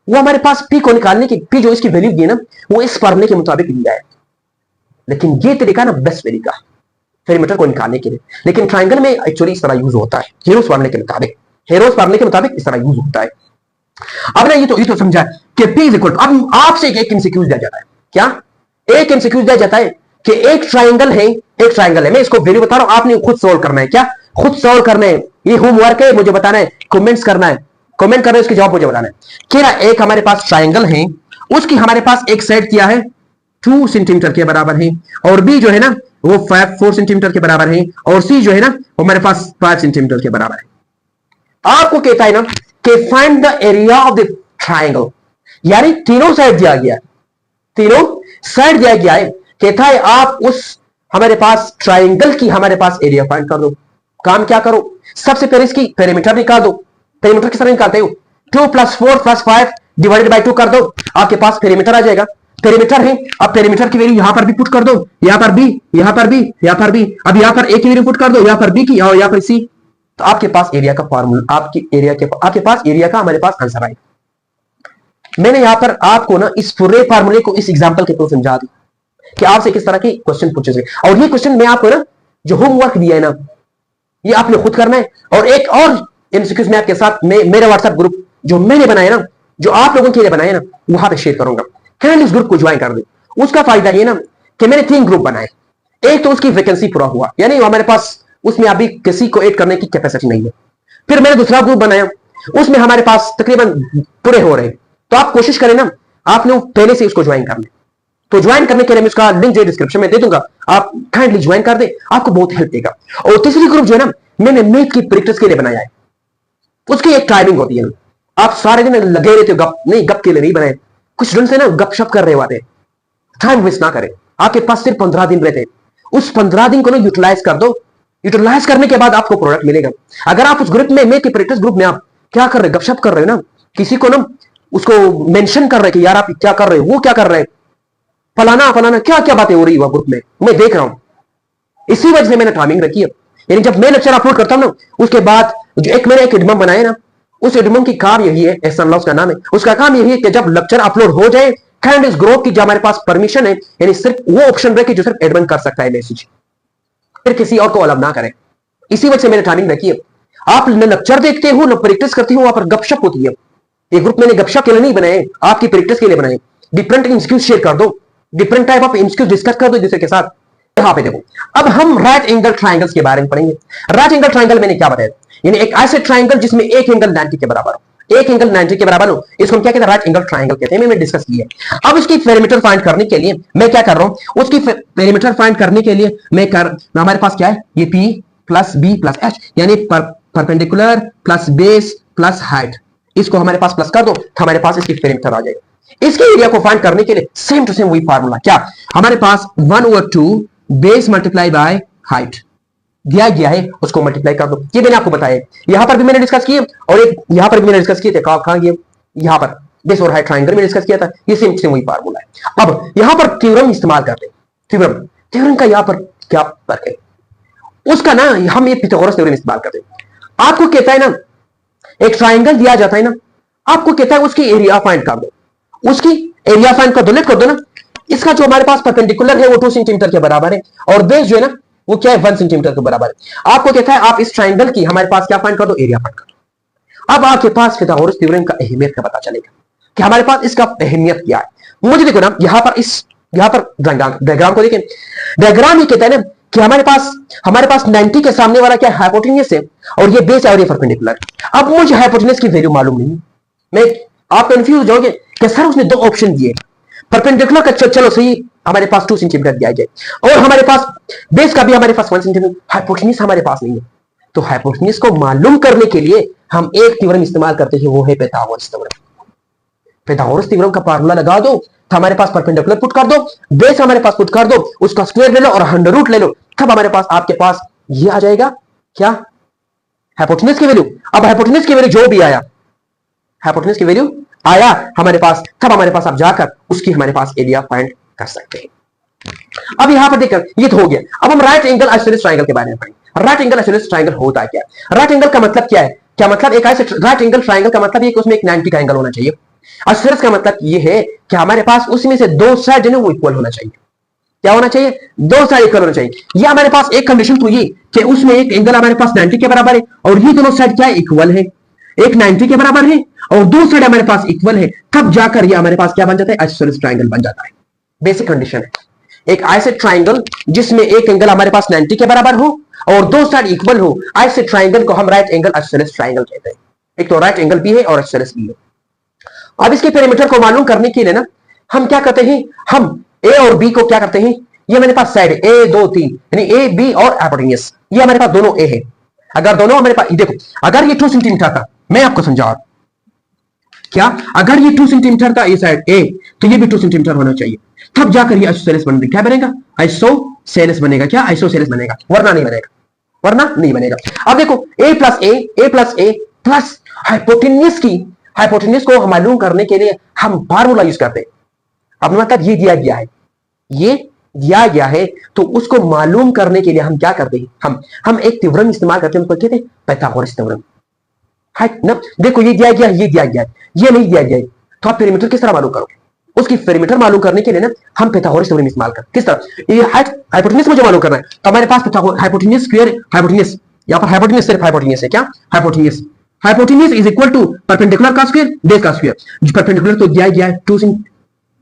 वो हमारे पास पी को निकालने की, पी जो इसकी वैल्यू दी ना वो इस फार्मूले के मुताबिक दिया है। लेकिन ये तरीका ना बेस्ट तरीका है पेरीमीटर को निकालने के लिए। लेकिन ट्राइंगल में एक्चुअली इस तरह यूज होता है, हीरोज फार्मूले के मुताबिक, हीरोज फार्मूले के मुताबिक इस तरह यूज होता है। अब ना ये तो समझा कि पी इज इक्वल, अब आपसे एक एमसीक्यू दिया जाता है, क्या एक एमसीक्यू दिया जाता है कि एक ट्राइंगल है, मैं इसको वैल्यू बता रहा हूं, आपने खुद सोल्व करना है, क्या खुद सोल्व करना है, ये होमवर्क है, मुझे बताना है, कमेंट्स करना है, कमेंट करना है, इसके जवाब मुझे बताना है। क्या एक हमारे पास ट्राइंगल है, उसकी हमारे पास एक साइड क्या है 2 सेंटीमीटर के बराबर है, और बी जो है ना वो 4 सेंटीमीटर के बराबर है, और सी जो है ना वो हमारे पास 5 सेंटीमीटर के बराबर है। आपको कहता है ना कि find the area of the triangle, यानी तीनों साइड दिया गया है, तीनों साइड दिया गया है, कहता है आप उस हमारे पास ट्राइंगल की हमारे पास एरिया फाइंड कर दो। काम क्या करो, सबसे पहले इसकी पेरीमीटर निकाल दो। पेरीमीटर किस तरह निकालते हो, 2 + 4 + 5 डिवाइडेड बाई 2 कर दो, आपके पास पेरीमीटर आ जाएगा। पेरीमीटर है, अब पेरीमीटर की वैल्यू यहां पर भी पुट कर दो, यहां पर भी, यहां पर भी, यहां पर भी, अब यहां पर ए की वैल्यू पुट कर दो, यहां पर बी की और यहां पर सी, तो आपके पास एरिया का फॉर्मूला, आपके पास एरिया का हमारे पास आंसर आएगा। मैंने यहां पर आपको ना इस पूरे फॉर्मूले को इस एग्जांपल के थ्रू समझा दी कि आपसे किस तरह के क्वेश्चन पूछे गए। और ये क्वेश्चन मैं आपको ना जो होमवर्क दिया है ना ये आपने खुद करना है। और एक और एमसीक्यूज मैं आपके साथ मेरे व्हाट्सएप ग्रुप जो मैंने बनाया ना, जो आप लोगों के लिए बनाया ना, वहां पे शेयर करूंगा। कैंड इस ग्रुप को ज्वाइन कर दे। उसका फायदा ये ना कि मैंने 3 ग्रुप बनाए, एक तो उसकी वैकेंसी पूरा हुआ, यानी हमारे पास उसमें अभी किसी को ऐड करने की कैपेसिटी नहीं है। फिर मैंने दूसरा ग्रुप बनाया, उसमें हमारे पास तकरीबन पूरे हो रहे हैं। तो आप कोशिश करें ना, आप लोग पहले से उसको ज्वाइन कर लें। तो ज्वाइन करने के लिए मैं उसका लिंक जो डिस्क्रिप्शन में दे दूंगा, आप काइंडली ज्वाइन कर दे, आपको बहुत हेल्प देगा। और तीसरी ग्रुप जो है ना मैंने मैथ की प्रैक्टिस के लिए बनाया है, उसकी एक टाइमिंग होती है। आप सारे दिन लगे रहते हो, गप के लिए नहीं बनाए, कुछ स्टूडेंट से ना गपशप कर रहे होते हैं, टाइम वेस्ट ना करें। आपके पास सिर्फ 15 दिन रहते हैं, उस 15 दिन को ना यूटिलाइज कर दो। यूटिलाइज करने के बाद आपको प्रोडक्ट मिलेगा। अगर आप उस ग्रुप में मैथ की प्रैक्टिस ग्रुप में आप क्या कर रहे हैं, गपशप कर रहे हो ना, किसी को ना उसको मेंशन कर रहे हैं कि यार आप क्या कर रहे हो, वो क्या कर रहे हैं, फलाना फलाना क्या क्या बातें हो रही है ग्रुप में, मैं देख रहा हूं। इसी वजह से मैंने टाइमिंग रखी है। यानी जब मैं लेक्चर अपलोड करता हूं ना, उसके बाद जो मैंने एक एडमम बनाया ना, उस एडमम की काम यही है, एहसान अल्लाह उसका नाम है, उसका काम यही है कि जब लेक्चर अपलोड हो जाए, काइंड इस ग्रुप की जो हमारे पास परमिशन है, यानी सिर्फ वो ऑप्शन रहे कि जो सिर्फ एडमन कर सकता है मैसेज, फिर किसी और को अलाउ ना करें। इसी वजह से मैंने टाइमिंग रखी है। आप न लेक्चर देखते हो न प्रैक्टिस करते हो, वहां पर गपशप होती है। ये ग्रुप मैंने गपशप के लिए नहीं बनाए, आपकी प्रैक्टिस के लिए बनाए। डिफरेंट इंस्क्यूज शेयर कर दो, डिफरेंट टाइप ऑफ इंस्क्यूज डिस्कस कर दो दूसरे के साथ। यहां पे देखो, अब हम राइट एंगल ट्राइंगल्स के बारे में पढ़ेंगे। राइट एंगल ट्राइंगल मैंने क्या बताया, यानी एक ऐसे ट्राइंगल जिसमें एक एंगल 90 के बराबर हो, एक एंगल 90 के बराबर हो, इसको हम क्या कहते हैं, राइट एंगल ट्राइंगल कहते हैं। मैंने डिस्कस किया। अब इसकी पेरीमीटर फाइंड करने के लिए मैं क्या कर रहा हूं, उसकी पेरीमीटर फाइंड करने के लिए हमारे पास क्या है, ये P plus B plus H, यानी perpendicular plus base plus height, इसको हमारे पास प्लस कर दो तो हमारे पास इसकी पेरीमीटर आ जाएगा। इसके एरिया को फाइंड करने के लिए सेम टू सेम वही फार्मूला, क्या हमारे पास 1/2 बेस मल्टीप्लाई बाय हाइट दिया गया है, उसको मल्टीप्लाई कर दो। ये मैंने आपको बताया, यहां पर भी मैंने डिस्कस किए और एक यहां पर भी मैंने डिस्कस किए थे। कहां गए, यहां पर बेस और हाइट ट्राइंगल में डिस्कस किया था। ये सेम सेम वही फार्मूला है। अब यहां पर थ्योरम इस्तेमाल करते हैं। थ्योरम का यहां पर क्या फर्क है, उसका ना हम ये पिथागोरस थ्योरम इस्तेमाल करते हैं। आपको कहता है ना, एक ट्राइंगल दिया जाता है ना, आपको कहता है उसकी एरिया फाइंड कर दो, उसकी एरिया फाइंड कर दो, लेट कर दो ना। इसका जो हमारे पास परपेंडिकुलर है वो 2 सेंटीमीटर के बराबर है और बेस जो है ना वो क्या है 1 सेंटीमीटर के बराबर है। आपको कहता है आप इस ट्राइंगल की हमारे पास क्या फाइंड कर दो, एरिया फाइंड कर दो। अब आपके पास पिथागोरस थ्योरम का अहमियत का पता चलेगा कि हमारे पास इसका अहमियत क्या है। मुझे देखो ना, यहां पर डायग्राम को देखें। डायग्राम ये कहता है ना कि हमारे पास 90 के सामने वाला क्या हाइपोटेन्यूस है और ये बेस है और ये परपेंडिकुलर। अब मुझे हाइपोटेन्यूस की वैल्यू मालूम नहीं, मैं आप कंफ्यूज हो जाओगे कि सर उसने 2 ऑप्शन दिए, परपेंडिकुलर का चलो सही हमारे पास 2 सेंटीमीटर दिया गया और हमारे पास बेस का भी हमारे पास 1 सेंटीमीटर, हाइपोटेन्यूस हमारे पास नहीं है। तो हाइपोटेन्यूस को मालूम करने के लिए हम एक थ्योरम इस्तेमाल करते हैं, वो है पिथागोरस थ्योरम। पिथागोरस थ्योरम का फार्मूला लगा दो तो हमारे पास परपेंडिकुलर पुट कर दो, बेस हमारे पास पुट कर दो, उसका स्क्वायर ले लो और अंडर रूट ले लो, तब हमारे पास आपके पास ये आ जाएगा क्या, हाइपोटेन्यूस की वैल्यू। अब हाइपोटेन्यूस की वैल्यू जो भी आया, हाइपोटेन्यूस की वैल्यू आया हमारे पास, तब हमारे पास आप जाकर उसकी हमारे पास एरिया फाइंड कर सकते हैं। अब यहां पर देखकर ये तो हो गया। अब हम राइट एंगल आइसोसेलेस ट्रायंगल के बारे में पढ़ेंगे। राइट एंगल आइसोसेलेस ट्रायंगल होता है क्या, राइट एंगल का मतलब क्या है, क्या मतलब एक ऐसे राइट एंगल ट्रायंगल का मतलब ये कि उसमें एक 90 का एंगल होना चाहिए। आइसोसेलेस का मतलब ये है कि हमारे पास उसमें से 2 साइड जो है वो इक्वल होना चाहिए। क्या होना चाहिए, 2 साइड इक्वल होना चाहिए। ये हमारे पास एक कंडीशन तो ये कि उसमें एक एंगल हमारे पास 90 के बराबर है और ये दोनों साइड क्या है, इक्वल है, एक 90 के बराबर है और 2 साइड हमारे पास इक्वल है, तब जाकर ये हमारे पास क्या बन जाता है, आइसोसेलेस ट्रायंगल बन जाता है। बेसिक कंडीशन है एक ऐसे ट्रायंगल जिसमें एक एंगल हमारे पास 90 के बराबर हो और 2 साइड इक्वल हो, ऐसे ट्रायंगल को हम राइट एंगल आइसोसेलेस ट्रायंगल कहते हैं। एक तो राइट एंगल भी है और आइसोसेलेस भी है। अब इसके पेरीमीटर को मालूम करने के लिए ना हम क्या करते हैं, हम ए और बी को क्या करते हैं, ये मेरे पास साइड ए 2 3 यानी ए बी और हाइपोटेन्यूस, ये हमारे पास दोनों ए है। अगर दोनों हमारे पास देखो, अगर ये 2 सेंटीमीटर था, मैं आपको समझा क्या, अगर ये 2 सेंटीमीटर था ये साइड ए, तो ये भी 2 सेंटीमीटर होना चाहिए, तब जाकर ये आइसोसेलेस बनेगा। क्या बनेगा, आइसोसेलेस बनेगा। क्या, आइसोसेलेस बनेगा, वरना नहीं बनेगा, वरना नहीं बनेगा। अब देखो ए प्लस ए प्लस हाइपोटेन्यूस को मालूम करने के लिए हम फार्मूला यूज करते हैं। अब मतलब ये दिया गया है, ये दिया गया है, तो उसको मालूम करने के लिए हम क्या करते हैं, हम एक थ्योरम इस्तेमाल करते हैं, उसको कहते हैं पाइथागोरस थ्योरम। ना देखो ये दिया गया है, ये दिया गया है, ये नहीं दिया गया है, तो आप पेरीमीटर किस तरह मालूम करोगे, उसकी पेरीमीटर मालूम करने के लिए ना हम पाइथागोरस थ्योरम इस्तेमाल करते हैं। किस तरह, ये हाइपोटेन्यूस मुझे मालूम करना है तो हमारे पास हाइपोटेन्यूस स्क्वायर, हाइपोटेन्यूस यहां पर हाइपोटेन्यूस सिर्फ हाइपोटेन्यूस है, क्या hypotenuse is equal to perpendicular का स्क्वायर बेस का स्क्वायर। परपेंडिकुलर तो दिया गया है 2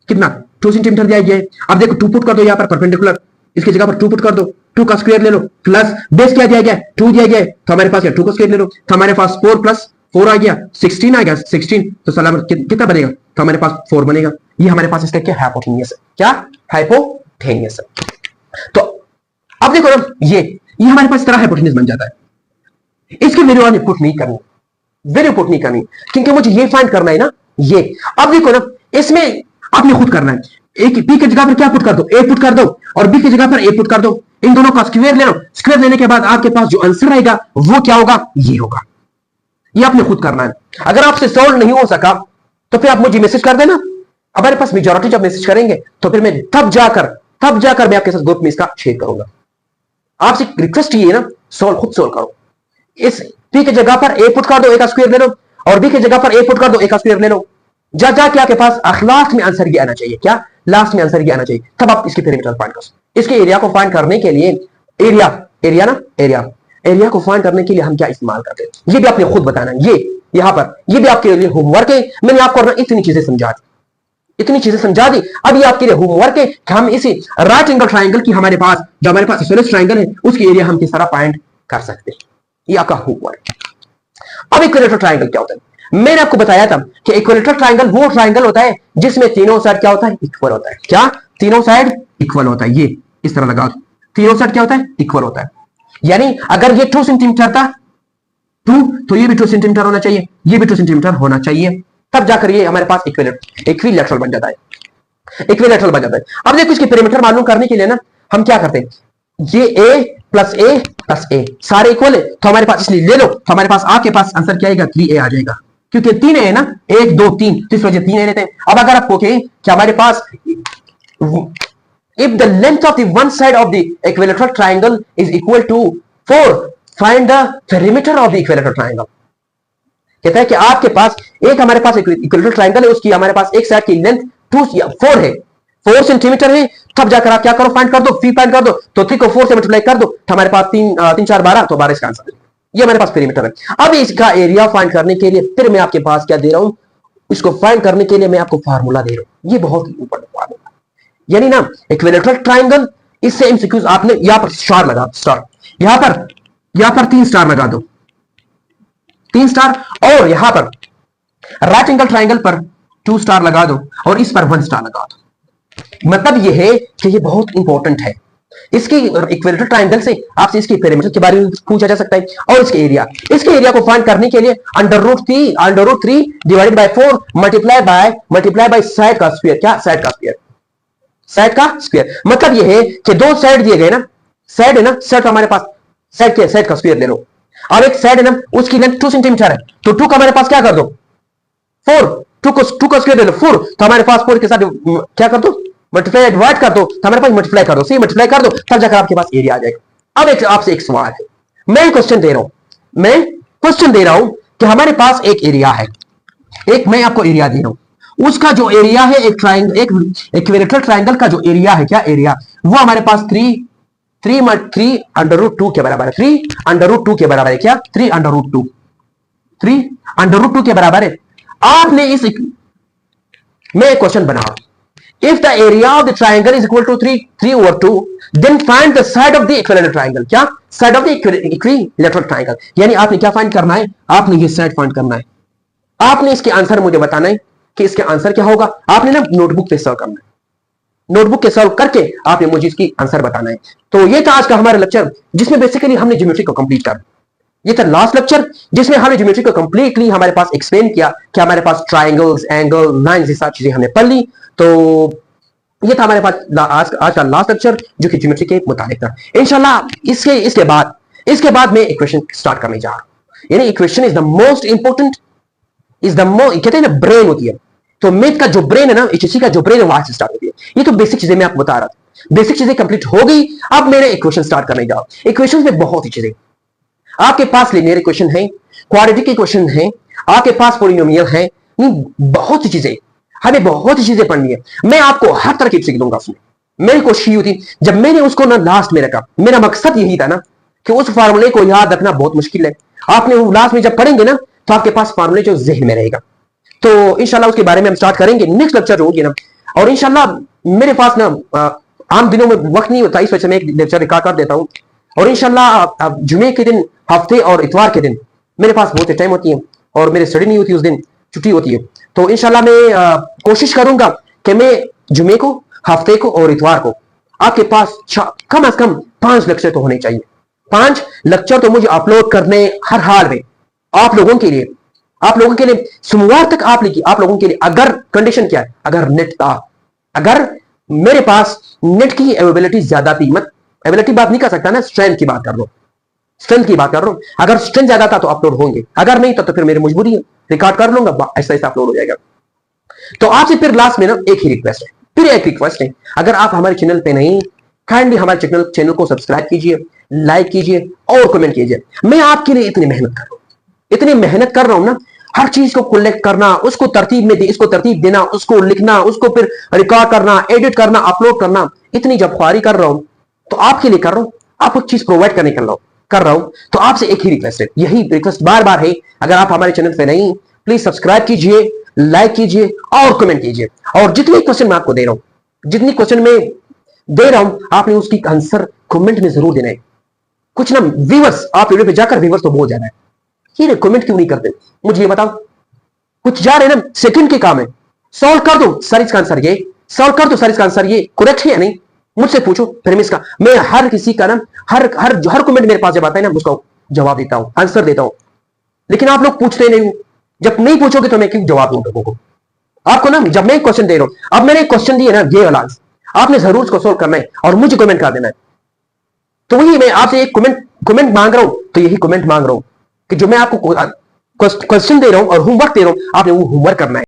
कितना 2 सेंटीमीटर दिया गया है। अब देखो 2 पुट कर दो यहां पर परपेंडिकुलर, इसकी जगह पर 2 पुट कर दो, 2 का स्क्वायर ले लो प्लस बेस क्या दिया गया है 2 दिया गया है, तो हमारे पास 2 का स्क्वायर ले लो, तो हमारे पास 4 प्लस 4 आ गया 16 आ गया, 16 तो सलाम कितना बनेगा, तो हमारे पास 4 बनेगा। ये हमारे पास इसका क्या हाइपोटेन्यूस है, क्या हाइपोटेन्यूस है। तो अब देखो ना ये हमारे पास तरह हाइपोटेन्यूस बन जाता है। इसकी वैल्यू आपने पुट नहीं करनी, वैल्यू पुट नहीं करनी, क्योंकि मुझे ये फाइंड करना है ना ये। अब देखो ना इसमें आपने खुद करना है, एक बी की जगह पर क्या पुट कर दो, ए पुट कर दो और बी की जगह पर ए पुट कर दो, इन दोनों का स्क्वायर ले लो, स्क्वायर लेने के बाद आपके पास जो आंसर आएगा वो क्या होगा, ये होगा। ये आपने खुद करना है। अगर आपसे सॉल्व नहीं हो सका तो फिर आप मुझे मैसेज कर देना, हमारे पास मेजॉरिटी जब मैसेज करेंगे तो फिर मैं तब जाकर मैं आपके साथ ग्रुप में इसका शेयर करूंगा। आपसे रिक्वेस्ट ये है ना, खुद सॉल्व करो। इस बी की जगह पर ए पुट कर दो, ए का स्क्वायर ले लो, और बी की जगह पर ए पुट कर दो, ए का स्क्वायर ले लो, जाके आपके पास लास्ट में आंसर ये आना चाहिए, क्या लास्ट में आंसर ये आना चाहिए, तब आप इसकी पेरीमीटर फाइंड करो। इसके एरिया को फाइंड करने के लिए एरिया एरिया को फाइंड करने के लिए हम क्या इस्तेमाल करते हैं, ये भी आपने खुद बताना है। ये यहां पर ये भी आपके लिए होमवर्क है। मैंने आपको इतनी चीजें समझा दी, इतनी चीजें समझा दी। अब ये आपके लिए होमवर्क है कि हम इसी राइट एंगल ट्राइंगल की हमारे पास जो हमारे पास इसोलेस ट्राइंगल है उसकी एरिया हम किस तरह फाइंड कर सकते हैं, ये आपका होमवर्क। अब इक्विलेटरल ट्राइंगल क्या होता है, मैंने आपको बताया था कि इक्विलेटरल ट्राइंगल वो ट्राइंगल होता है जिसमें तीनों साइड क्या होता है, इक्वल होता है। क्या, तीनों साइड इक्वल होता है। ये इस तरह लगा दो, तीनों साइड क्या होता है, इक्वल होता है। यानी अगर ये 2 सेंटीमीटर था 2, तो ये भी 2 सेंटीमीटर होना चाहिए, ये भी 2 सेंटीमीटर होना चाहिए, तब जाकर ये हमारे पास इक्विलेटरल बन जाता है, इक्विलेटरल बन जाता है। अब देखो इसके पेरीमीटर मालूम करने के लिए ना हम क्या करते हैं, ये a प्लस a सारे इक्वल है, तो हमारे पास इसलिए ले लो, तो हमारे पास आपके पास आंसर क्या आएगा, 3a आ जाएगा, क्योंकि 3 है ना, 1 2 3, तो इस वजह 3 लेते हैं। अब अगर आपको कहें कि हमारे पास if the length of the one side of the equilateral triangle is equal to 4, find the perimeter of the equilateral triangle। कहता है कि आपके पास एक हमारे पास इक्विलेटरल ट्राइंगल है, उसकी हमारे पास एक साइड की लेंथ 4 है, 4 सेंटीमीटर है, तब जाकर आप क्या करो, फाइंड कर दो, फी फाइंड कर दो, तो 3 को 4 से मल्टीप्लाई कर दो, तो हमारे पास 3 4 12, तो 12 इसका आंसर है। ये हमारे पास पेरीमीटर है। अब इसका एरिया फाइंड करने के लिए फिर मैं आपके पास क्या दे रहा हूं, इसको फाइंड करने के लिए मैं आपको फार्मूला दे रहा हूं, ये बहुत इंपॉर्टेंट फार्मूला। यानी ना इक्विलेटरल ट्राइंगल, इससे एमसीक्यूज आपने यहां पर स्टार लगा, स्टार यहां पर 3 स्टार लगा दो, 3 स्टार, और यहां पर राइट एंगल ट्राइंगल पर 2 स्टार लगा दो, और इस पर 1 स्टार लगा दो। मतलब यह है कि ये बहुत इंपॉर्टेंट है। इसके इक्विलेटरल ट्राइंगल से आपसे इसके पेरीमीटर के बारे में पूछा जा सकता है, और इसके एरिया को फाइंड करने के लिए √3 divided by 4 multiply by side का स्क्वायर। क्या, साइड का स्क्वायर। मतलब यह है कि 2 साइड दिए गए ना, साइड है ना, साइड हमारे पास साइड का स्क्वायर ले लो। अब एक साइड है ना, उसकी लेंथ 2 सेंटीमीटर है, तो 2 का हमारे पास क्या कर दो, 4, 2 का स्क्वायर ले लो 4, तो हमारे पास 4 के साथ क्या कर दो, मल्टीप्लाई डिवाइड कर दो, तो हमारे पास मल्टीप्लाई कर दो, सही मल्टीप्लाई कर दो, तब जाकर आपके पास एरिया आ जाएगा। अब आपसे एक सवाल है, मैं क्वेश्चन दे रहा हूं कि हमारे पास एक एरिया है, मैं आपको एरिया दे रहा हूं, उसका जो एरिया है एक इक्विलेटरल ट्राइंगल का जो एरिया है, क्या एरिया, वो हमारे पास 3 के बराबर है, 3 के बराबर है। क्या, 3 के बराबर है। आपने मैं एक क्वेश्चन बना रहा हूं, if the area of the triangle is equal to 3/2, then find the side of the equilateral triangle। क्या, side of the equilateral triangle। यानी आपने क्या फाइंड करना है, आपने ये साइड फाइंड करना है, आपने इसके आंसर मुझे बताना है कि इसके आंसर क्या होगा। आपने ना नोटबुक पे सॉल्व करना है, नोटबुक के सॉल्व करके आपने मुझे इसकी आंसर बताना है। तो ये था आज का हमारा लेक्चर, जिसमें बेसिकली हमने ज्योमेट्री को कंप्लीट कर, ये था लास्ट लेक्चर जिसमें हमने ज्योमेट्री को कंप्लीटली हमारे पास एक्सप्लेन किया कि हमारे पास ट्राइंगल्स, एंगल, लाइंस, ये सारी चीजें हमने पढ़ ली। तो ये था हमारे पास आज का लास्ट लेक्चर जो कि ज्योमेट्री के मुताबिक था। इंशाल्लाह इसके बाद मैं इक्वेशन स्टार्ट करने जा रहा हूं। यानी equation is the most important, कहते हैं ना ब्रेन होती है, तो मैथ का जो ब्रेन है ना, एचएससी का जो ब्रेन है वहां से स्टार्ट होती है। ये तो बेसिक चीजें मैं आपको बता रहा था, बेसिक चीजें कंप्लीट हो गई। अब मैंने इक्वेशन स्टार्ट करने जा रहा हूं। इक्वेशन में बहुत ही चीजें आपके पास, लीनियर इक्वेशन है, क्वाड्रेटिक इक्वेशन है, आपके पास पॉलिनोमियल है, बहुत सी चीजें, हमें बहुत सी चीजें पढ़नी है। मैं आपको हर तरह की सीख दूंगा उसमें। मेरी कोशिश ये थी, जब मैंने उसको ना लास्ट में रखा, मेरा मकसद यही था ना कि उस फार्मूले को याद रखना बहुत मुश्किल है। आपने वो लास्ट में जब पढ़ेंगे ना, तो आपके पास फार्मूले जो जहन में रहेगा। तो इंशाल्लाह उसके बारे में हम स्टार्ट करेंगे, नेक्स्ट लेक्चर होगी ना। और इंशाल्लाह मेरे पास ना आम दिनों में वक्त नहीं होता, इस वजह से मैं एक लेक्चर रिकॉर्ड कर देता हूं। और इंशाल्लाह जुमे के दिन, हफ्ते और इतवार के दिन मेरे पास बहुत टाइम होती है और मेरी स्टडी नहीं होती, उस दिन छुट्टी होती है। तो इंशाल्लाह मैं कोशिश करूंगा कि मैं जुमे को, हफ्ते को और इतवार को आपके पास कम से कम 5 लेक्चर तो होने चाहिए। 5 लेक्चर तो मुझे अपलोड करने हर हाल में आप लोगों के लिए सोमवार तक आप लोगों के लिए, अगर कंडीशन क्या है, अगर नेट था, अगर मेरे पास नेट की अवेलेबिलिटी ज्यादा थी, मत अवेलेबिलिटी बात नहीं कर सकता ना, स्ट्रेंथ की बात कर रहा हूं, स्ट्रेंथ की बात कर रहा हूं। अगर स्ट्रेंथ ज्यादा था तो अपलोड होंगे, अगर नहीं तो फिर मेरी मजबूरी है, रिकॉर्ड कर लूंगा, ऐसा ऐसा अपलोड हो जाएगा। तो आपसे फिर लास्ट में ना एक ही रिक्वेस्ट है, अगर आप हमारे चैनल पे नहीं, काइंडली हमारे चैनल को सब्सक्राइब कीजिए, लाइक कीजिए और कमेंट कीजिए। मैं आपके लिए इतनी मेहनत कर रहा हूं ना, हर चीज को कलेक्ट करना, उसको तरतीब में इसको तरतीब देना, उसको लिखना, उसको फिर रिकॉर्ड करना, एडिट करना, अपलोड करना, इतनी जब ख्वारी कर रहा हूं तो आपके लिए कर रहा हूं, आपको चीज प्रोवाइड करने कर रहा हूं। कर रहा हूं, तो आपसे एक ही रिक्वेस्ट है, यही रिक्वेस्ट बार बार है, अगर आप हमारे चैनल पे नहीं, प्लीज सब्सक्राइब कीजिए, लाइक कीजिए और कमेंट कीजिए। और जितने क्वेश्चन मैं आपको दे रहा हूं, जितनी क्वेश्चन में दे रहा हूं, आपने उसकी आंसर कमेंट में जरूर देना है। कुछ ना व्यूअर्स, आप वीडियो पे जाकर व्यूअर्स तो बहुत ज्यादा है, ये कमेंट क्यों नहीं करते मुझे ये बताओ। कुछ जा रहे ना, सेकंड के काम है, सॉल्व कर दो सर इसका आंसर ये, सॉल्व कर दो सर इसका आंसर ये, करेक्ट है या नहीं, मुझसे पूछो, फिर मैं इसका, मैं हर किसी का ना, हर कमेंट मेरे पास जब आता है ना, उसका जवाब देता हूं, आंसर देता हूं। लेकिन आप लोग पूछते नहीं हो, जब नहीं पूछोगे तो मैं क्यों जवाब दूं लोगों को। आपको ना, जब मैं क्वेश्चन दे रहा हूं, अब मैंने एक क्वेश्चन दिया ना, ये वाला आपने जरूर उसको सोल्व करना है और मुझे कमेंट कर देना है। तो वही मैं आपसे एक कमेंट मांग रहा हूं, तो यही कमेंट मांग रहा हूं कि जो मैं आपको क्वेश्चन दे रहा हूं और होमवर्क दे रहा हूं, आपने वो होमवर्क करना है।